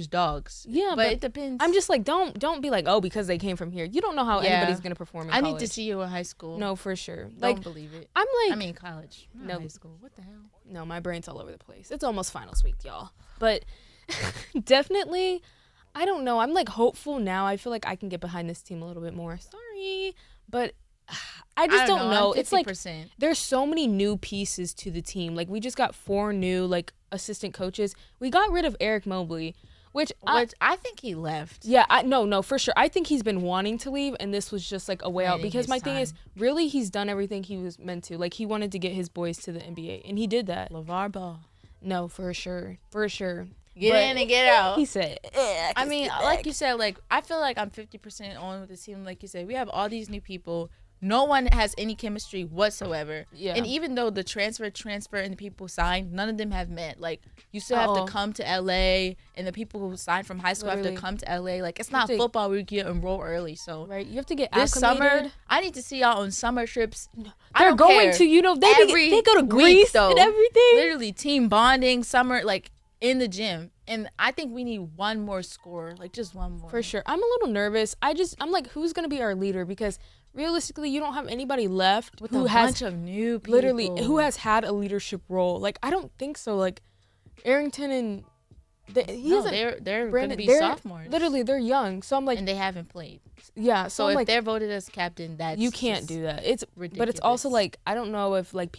dogs. yeah, but it depends. I'm just like, don't be like, oh, because they came from here. You don't know how Yeah. anybody's gonna perform in I college. need to see you in high school. No, for sure. Don't Like, believe it. I'm like, I mean, college. Not No. high school. What the hell? no, my brain's all over the place. It's almost finals week, y'all. But definitely, I don't know. I'm like hopeful now. I feel like I can get behind this team a little bit more. Sorry, but I just don't know. I'm It's like 50%. there's so many new pieces to the team. Like we just got 4 new like assistant coaches. We got rid of Eric Mobley, which I think he left. yeah, no, for sure. I think he's been wanting to leave, and this was just like a way out. Waiting Because his my thing is, time. really, he's done everything he was meant to. Like he wanted to get his boys to the NBA, and he did that. LeVar Ball. No, for sure. Get But in and get out. He said, I mean, like you said, like I feel like I'm 50% on with this team. Like you said, we have all these new people. No one has any chemistry whatsoever. Yeah. And even though the transfer and the people signed, none of them have met. Like you still have to come to LA, and the people who signed from high school have Literally. to come to LA. Like it's You have not to- football. We get enroll early. So right, you have to get this acclimated. summer, I need to see y'all on summer trips. I They're don't going care. to, they go to week, Greece though. and everything. Literally team bonding, summer, like in the gym. And I think we need one more score, like just one more. For sure. I'm a little nervous. I'm like, who's going to be our leader? Because realistically, you don't have anybody left With who a has bunch of new people. literally who has had a leadership role. Like I don't think so. Like Arrington and they're going to Brandon, be they're sophomores. Literally, they're young. So I'm like, And they haven't played. yeah. So I'm if like, they're voted as captain, that's you can't just do that. But it's also ridiculous. like, I don't know if like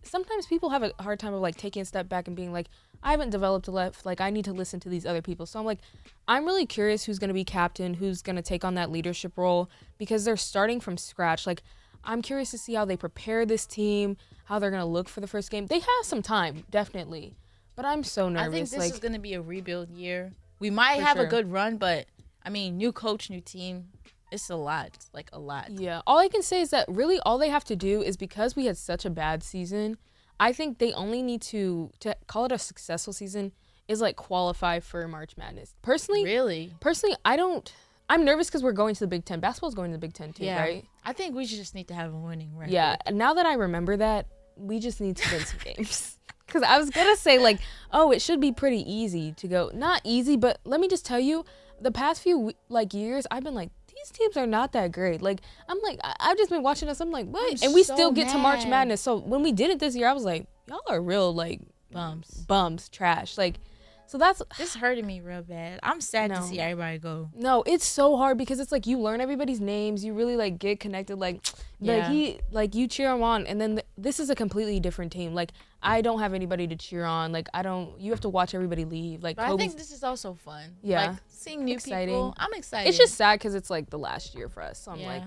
sometimes people have a hard time of like taking a step back and being like, I haven't developed a left. Like I need to listen to these other people. So I'm like, I'm really curious who's going to be captain, who's going to take on that leadership role, because they're starting from scratch. Like I'm curious to see how they prepare this team, how they're going to look for the first game. They have some time, definitely. But I'm so nervous. I think this like, is going to be a rebuild year. We might For have a sure. good run, but I mean, new coach, new team. It's a lot. It's like a lot. yeah. All I can say is that really all they have to do is, because we had such a bad season, I think they only need to call it a successful season is like qualify for March Madness. Really? Personally, I'm nervous because we're going to the Big Ten. Basketball's going to the Big Ten too, Yeah. right? I think we just need to have a winning record. Yeah. And now that I remember that, we just need to win some games. Because I was going to say like, oh, it should be pretty easy to go. Not easy, but let me just tell you, the past few like years, I've been like, these teams are not that great. Like, I'm like, I've just been watching us. I'm like, what? I'm And we so still get to March mad. Madness. So when we did it this year, I was like, y'all are real like bums, trash. Like, so that's This hurting me real bad. I'm sad to No. see everybody go. no, it's so hard because it's like you learn everybody's names, you really like get connected. Like Yeah. you cheer them on, and then this is a completely different team. Like I don't have anybody to cheer on. Like you have to watch everybody leave. Like But I Kobe's, think this is also fun. Yeah. Like seeing new Exciting. people. I'm excited. it's just sad because it's like the last year for us. So I'm Yeah. like,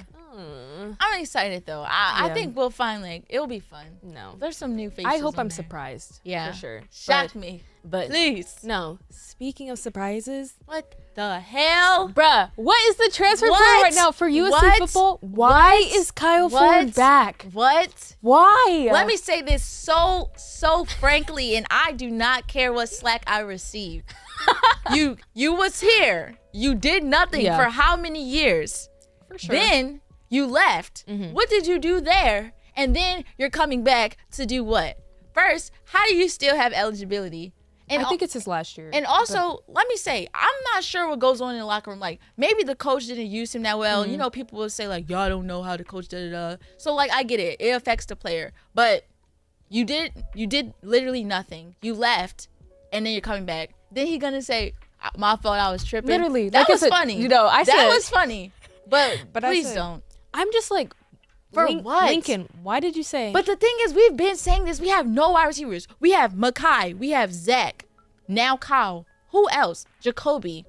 I'm excited though. I Yeah. think we'll find like it'll be fun. no. There's some new faces. I hope on I'm there. surprised. Yeah. for sure. Shock me, But please. no. Speaking of surprises, What the hell? bruh, what is the transfer What? portal right now for USC What? football? Why What? is Kyle What? Ford back? What? Why? Let me say this so frankly, and I do not care what slack I receive. you was here. You did nothing Yeah. for how many years? For sure. Then you left. What did you do there? And then you're coming back to do what? First, how do you still have eligibility? And I think it's his last year. And also, let me say, I'm not sure what goes on in the locker room. Like, maybe the coach didn't use him that well. You know, people will say, like, y'all don't know how to coach, da-da-da. So, like, I get it. It affects the player. But you did literally nothing. You left, and then you're coming back. Then he gonna say, my fault, I was tripping. Literally. That like I was said, funny. You know, I that said. was funny. But But I please said- don't. I'm just like. For what? Lincoln, why did you say? But the thing is, we've been saying this. We have no wide receivers. We have Makai. We have Zach. Now Kyle. Who else? Jacoby.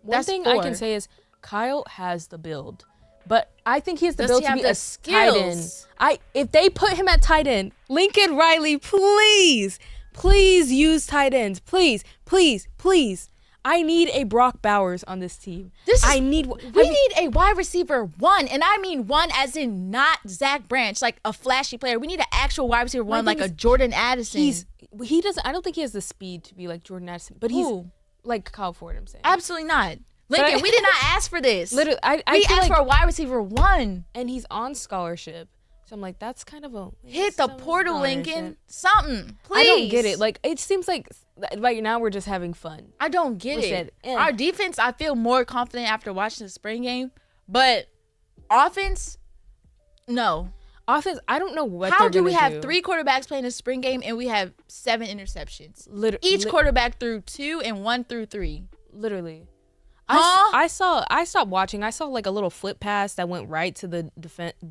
one That's thing I four. can say is Kyle has the build. But I think he has the Does build he to have be the a tight end. skills? If they put him at tight end, Lincoln Riley, please use tight ends. Please. I need a Brock Bowers on this team. We need a wide receiver one, and I mean one as in not Zach Branch, like a flashy player. We need an actual wide receiver one, like a Jordan Addison. He doesn't. I don't think he has the speed to be like Jordan Addison, but he's like Kyle Ford. I'm saying absolutely not. Lincoln, we did not ask for this. Literally, we asked for a wide receiver one, and he's on scholarship. So I'm like, that's kind of a hit the portal, Lincoln. Something, please. I don't get it. Like, it seems like now we're just having fun. I don't get it. Our defense, I feel more confident after watching the spring game, but offense, no. Offense, I don't know what. How do we have 3 quarterbacks playing the spring game and we have 7 interceptions? Each quarterback threw 2 and 1 threw 3. Literally. Huh? I stopped watching. I saw like a little flip pass that went right to the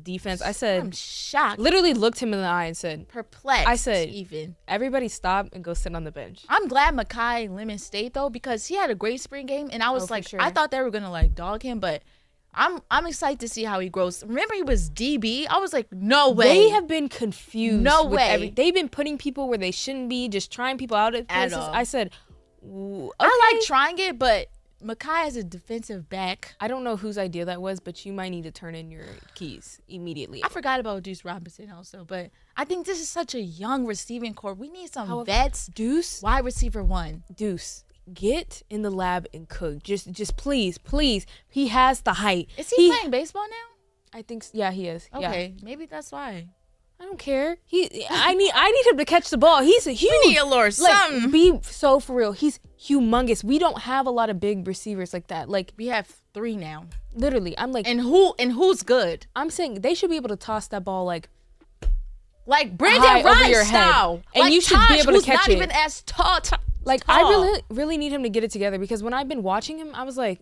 defense. I said, I'm shocked. Literally looked him in the eye and said, perplexed. I said, even everybody stop and go sit on the bench. I'm glad Mekhi Lemon stayed though, because he had a great spring game, and I was like, sure. I thought they were gonna like dog him, but I'm excited to see how he grows. Remember, he was DB. I was like, no way. They have been confused. No way. They've been putting people where they shouldn't be, just trying people out at places. all. I said, okay. I like trying it, but Mekhi as a defensive back. I don't know whose idea that was, but you might need to turn in your keys immediately. I forgot about Deuce Robinson also, but I think this is such a young receiving core. We need some vets. Deuce, wide receiver one. Deuce, get in the lab and cook. Just please. He has the height. Is he playing baseball now? I think, yeah, he is. Okay, maybe that's why. I don't care. I need him to catch the ball. He's a huge. We need a Lord something. Like, be so for real. He's humongous. We don't have a lot of big receivers like that. Like, we have 3 now. Literally, I'm like, and who's good? I'm saying they should be able to toss that ball like Brandon Rice style, and like you should Taj, be able to catch not it. Even as tall. Like I really need him to get it together, because when I've been watching him, I was like,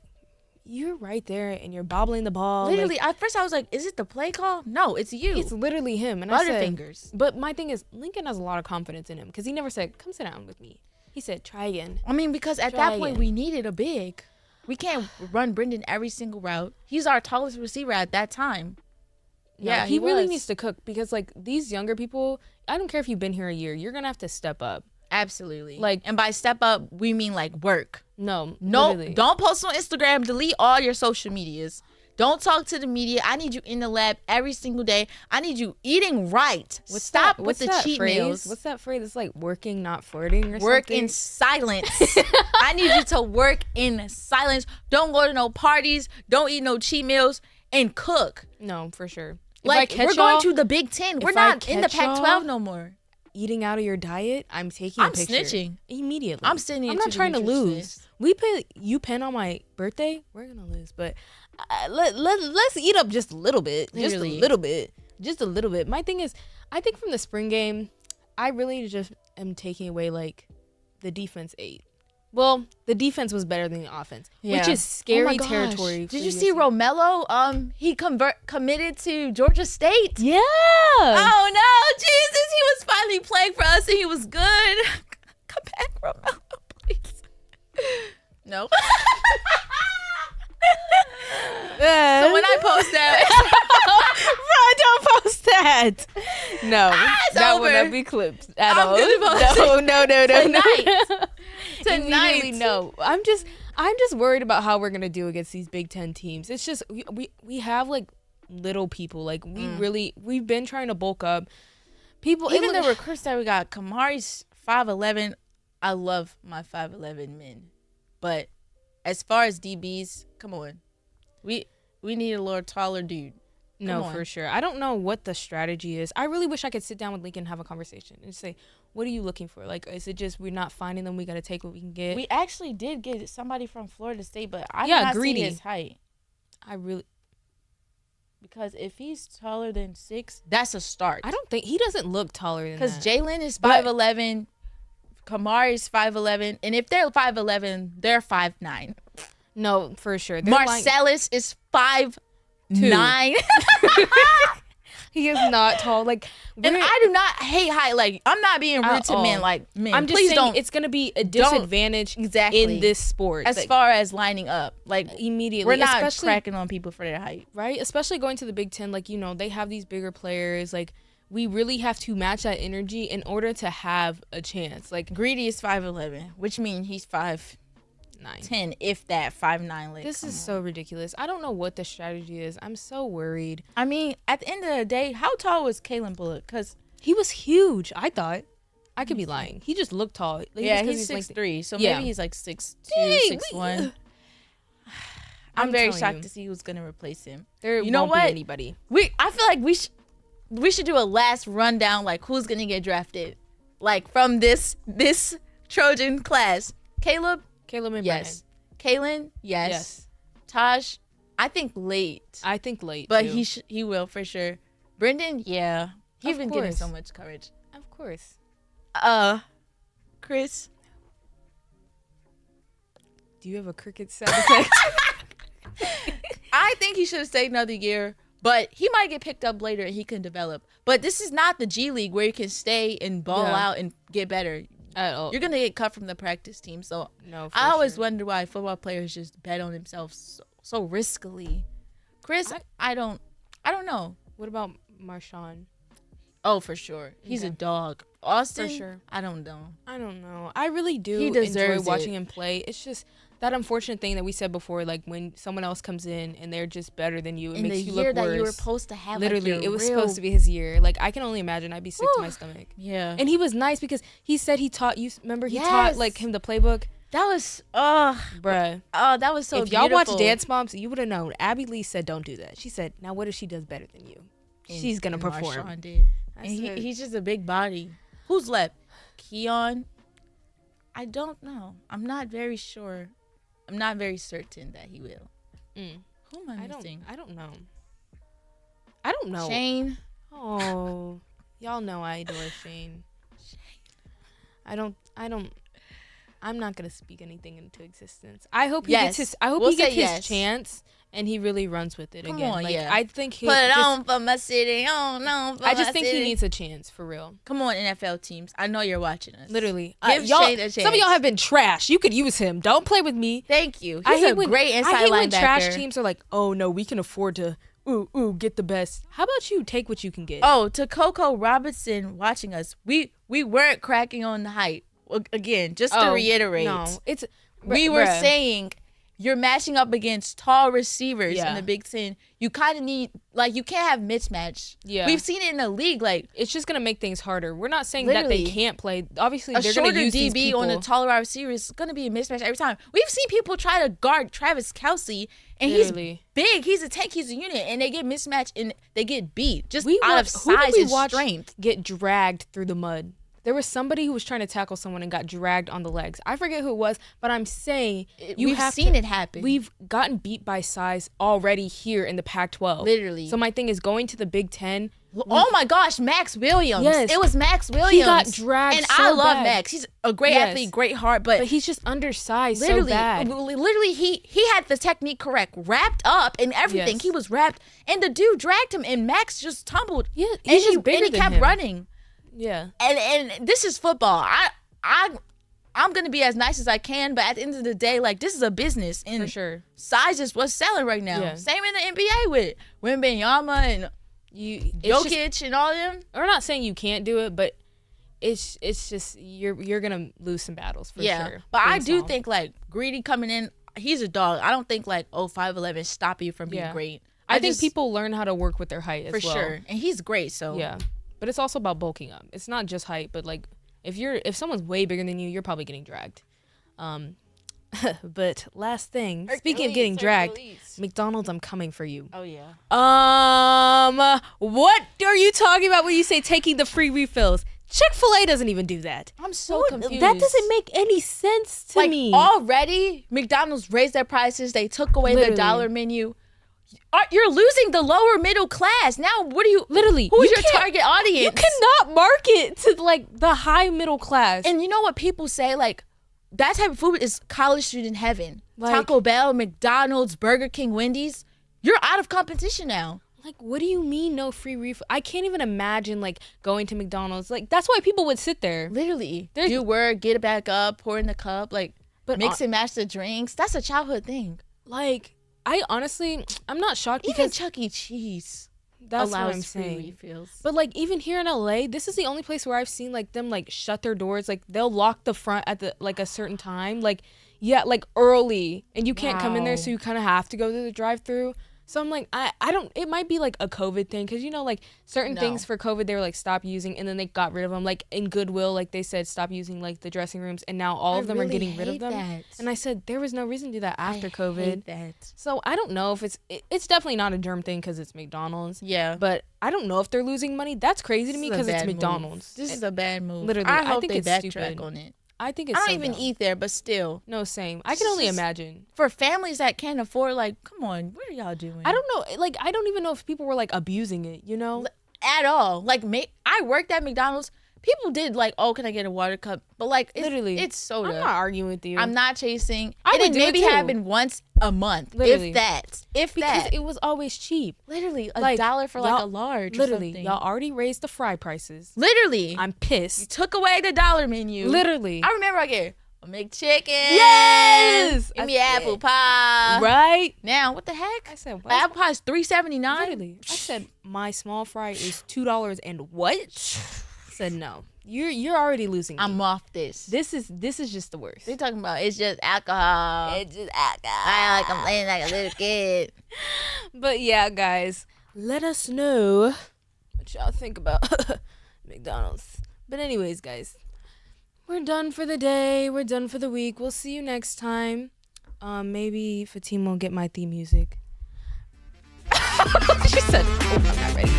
you're right there and you're bobbling the ball. Literally, at first I was like, is it the play call? No, it's you. It's literally him. And Butterfingers. But my thing is, Lincoln has a lot of confidence in him, because he never said, come sit down with me. He said, try again. I mean, because at that point, we needed a big. We can't run Brendan every single route. He's our tallest receiver at that time. Yeah, he really needs to cook, because like these younger people, I don't care if you've been here a year, you're going to have to step up. Absolutely. Like, and by step up, we mean like work. No, don't post on Instagram. Delete all your social medias. Don't talk to the media. I need you in the lab every single day. I need you eating right. Stop with the cheat meals. What's that phrase? It's like working, not flirting, or work something. In silence. I need you to work in silence. Don't go to no parties. Don't eat no cheat meals, and cook. No, for sure. Like, we're going to the Big Ten. We're not in the Pac-12 no more. Eating out of your diet, I'm taking a picture. Snitching immediately. I'm sending it. I'm not trying to lose. We put UPenn on my birthday. We're gonna lose, but let's eat up just a little bit. Literally. Just a little bit. My thing is, I think from the spring game, I really just am taking away like the defense ate. Well, the defense was better than the offense, which is scary territory. Did you see Romello? He committed to Georgia State. Yeah. Oh no, Jesus! He was finally playing for us, and he was good. Come back, Romello, please. No. So when I post that, bro, don't post that. No, that over. will not be clipped at all. No. Tonight. No. I'm just worried about how we're gonna do against these Big Ten teams. It's just we have like little people. Like we've been trying to bulk up. People, even the recruits that we got, Kamari's 5'11". I love my 5'11" men, but as far as DBs, come on, we need a little taller dude. No, for sure. I don't know what the strategy is. I really wish I could sit down with Lincoln and have a conversation and say, what are you looking for? Like, is it just we're not finding them? We got to take what we can get. We actually did get somebody from Florida State, but I did not see his height. Because if he's taller than 6, that's a start. I don't think he doesn't look taller than that. Because Jalen is 5'11", Kamari's 5'11", and if they're 5'11", they're 5'9". No, for sure. Marcellus is 5'9". He is not tall. Like, and I do not hate height. Like, I'm not being rude to men. Like, men, I'm just saying it's going to be a disadvantage in this sport as far as lining up. Like, immediately, we're not cracking on people for their height, right? Especially going to the Big Ten. Like, they have these bigger players. Like, we really have to match that energy in order to have a chance. Like, Greedy is 5'11", which means he's 5'9". 5'10", if that 5'9". Like, This is so ridiculous. I don't know what the strategy is. I'm so worried. I mean, at the end of the day, how tall was Kalen Bullock? Because He was huge. I thought. I could be lying. He just looked tall. Like, yeah, just 'cause he's like 6'3", so Yeah. maybe he's like 6'2", Dang, 6'1". I'm very telling shocked you. to see who's gonna replace him. There You know won't be what? anybody. I feel like we should do a last rundown, like who's gonna get drafted, like from this Trojan class. Caleb, Caleb and yes. Kalen, yes. Yes. Taj, I think late, I think late. but too. he will for sure. Brendan, yeah, he's Of been getting course. so much coverage. Of course. Chris, Do you have a cricket sound effect? I think he should have stayed another year, but he might get picked up later and he can develop. But this is not the G League where you can stay and ball Yeah. out and get better. At all. You're gonna get cut from the practice team. So No, for I always sure. wonder why football players just bet on themselves so riskily. Chris, I don't know. What about Marshawn? Oh, for sure, he's a dog. Austin, sure. I don't know. I don't know. I really do He enjoy deserves watching it. him play. It's just that unfortunate thing that we said before, like when someone else comes in and they're just better than you, it In makes the you year look that worse. you were supposed to have, Literally, like, it was real- supposed to be his year. Like I can only imagine. I'd be sick to my stomach. Yeah, And he was nice because he said he taught you. Remember, he Yes. taught like him the playbook, that was bruh. that was so. If y'all watch beautiful. Dance Moms, you would have known. Abby Lee said, "Don't do that." She said, "Now what if she does better than you? She's gonna And perform." Marshawn did. I And said- he's just a big body. Who's left? Keon? I don't know. I'm not very sure. I'm not very certain that he will. Mm. Who am I I don't. missing? I don't know. I don't know. Shane? Oh, y'all know I adore Shane. I don't. I'm not gonna speak anything into existence. I hope he Yes. gets his. I hope We'll he gets say his yes. chance and he really runs with it Come again. on, like, yeah. I think he. Put it just- on for my city. Oh, no. For I just my think city. he needs a chance for real. Come on, NFL teams. I know you're watching us. Literally, Give y'all. Shane a Some of y'all chance. have been trash. You could use him. Don't play with me. Thank you. I He's hate a when, great inside I hate linebacker. when trash teams are like, "Oh no, we can afford to get the best." How about you take what you can get? Oh, to Coco Robinson watching us. We weren't cracking on the hype. Again, just to reiterate. no, it's We were bruh. saying you're matching up against tall receivers Yeah. in the Big Ten. You kind of need, like, you can't have mismatch. Yeah. We've seen it in the league, like It's just gonna make things harder. We're not saying that they Literally. can't play. Obviously, a they're shorter gonna use these DB people. on a taller wide receiver is going to be a mismatch every time. We've seen people try to guard Travis Kelce, and Literally. he's big. He's a tank. He's a unit, and they get mismatched and they get beat just We out of watched- who did size we and watch strength. get dragged through the mud. There was somebody who was trying to tackle someone and got dragged on the legs. I forget who it was, but I'm saying We've seen it happen. We've gotten beat by size already here in the Pac-12. Literally. So my thing is going to the Big Ten. Oh my gosh, Max Williams. Yes. It was Max Williams. He got dragged And so I love bad. Max. He's a great Yes. athlete, great heart, but But he's just undersized literally, so bad. literally, he had the technique correct, wrapped up and everything. Yes. He was wrapped, and the dude dragged him, and Max just tumbled. Yeah, and he's just he, bigger and he than kept him. running. Yeah. And this is football. I'm gonna be as nice as I can, but at the end of the day, like, this is a business, and For sure. size is what's selling right now. Yeah. Same in the NBA with Wembanyama and It's Jokic just, and all them. we're not saying you can't do it, but it's just you're gonna lose some battles for sure. But I being do small. think, like, Greedy coming in, he's a dog. I don't think, like, 5'11" stop you from being Yeah. great. I think just- people learn how to work with their height as for well. sure, and he's great. So Yeah, but it's also about bulking up. It's not just height, but like if someone's way bigger than you, you're probably getting dragged. But last thing, speaking of getting dragged, McDonald's, I'm coming for you. Oh yeah. What are you talking about when you say taking the free refills? Chick-fil-A doesn't even do that. I'm so confused. That doesn't make any sense to like me. already. McDonald's raised their prices. They took away Literally. the dollar menu. You're losing the lower middle class. Now, what are you? Literally, who is you your can't- target audience? You cannot market to like the high middle class. And you know what people say? Like, that type of food is college student heaven. Like- Taco Bell, McDonald's, Burger King, Wendy's. You're out of competition now. Like, what do you mean no free refill? I can't even imagine like going to McDonald's. Like, that's why people would sit there. Literally. There's- Do work, get it back up, pour in the cup, like, But mix and match the drinks. That's a childhood thing. Like, I honestly, I'm not shocked Even because Chuck E. Cheese that's what allows I'm free saying. refills. But like even here in LA, this is the only place where I've seen like them like shut their doors. Like they'll lock the front at the like a certain time. Like Yeah, like early, and you can't come in there, Wow. so you kind of have to go through the drive-through. So I'm like, I don't. It might be like a COVID thing, because like certain No. things for COVID they were like stop using, and then they got rid of them. Like in Goodwill, like they said stop using like the dressing rooms, and now all of them are getting rid of them. And I said there was no reason to do that after COVID. That. So I don't know if it's definitely not a germ thing because it's McDonald's. Yeah. But I don't know if they're losing money. That's crazy to me because it's McDonald's. This is a bad move. Literally, I I hope think they it's backtrack stupid. on it. I think it's I don't so even dumb. eat there, but still. No, same. I can only Just- imagine. For families that can't afford, like, come on, what are y'all doing? I don't know. Like, I don't even know if people were like abusing it, you know? At all. Like, I worked at McDonald's. People did like, oh, can I get a water cup? But like, Literally. it's soda. I'm not arguing with you. I'm not chasing. I And would it do it maybe too. happen once a month, Literally. if that. If because that. it was always cheap. Literally a Like, dollar for like y'all- a large. Literally, or something. y'all already raised the fry prices. Literally. I'm pissed. took away the dollar menu. Literally. I remember I get a McChicken. Yes! Give me apple pie. Right? Now, what the heck? I said, The apple pie is $3.79. Literally. I said, my small fry is $2 and what? I said, no. You're already losing me. I'm off this. This is just the worst. They talking about it's just alcohol. It's just alcohol. I like I'm playing like a little kid. But yeah, guys, let us know what y'all think about McDonald's. But anyways, guys, we're done for the day. We're done for the week. We'll see you next time. Maybe Fatima will get my theme music. She said, "Oh, I'm not ready."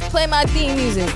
Play my theme music.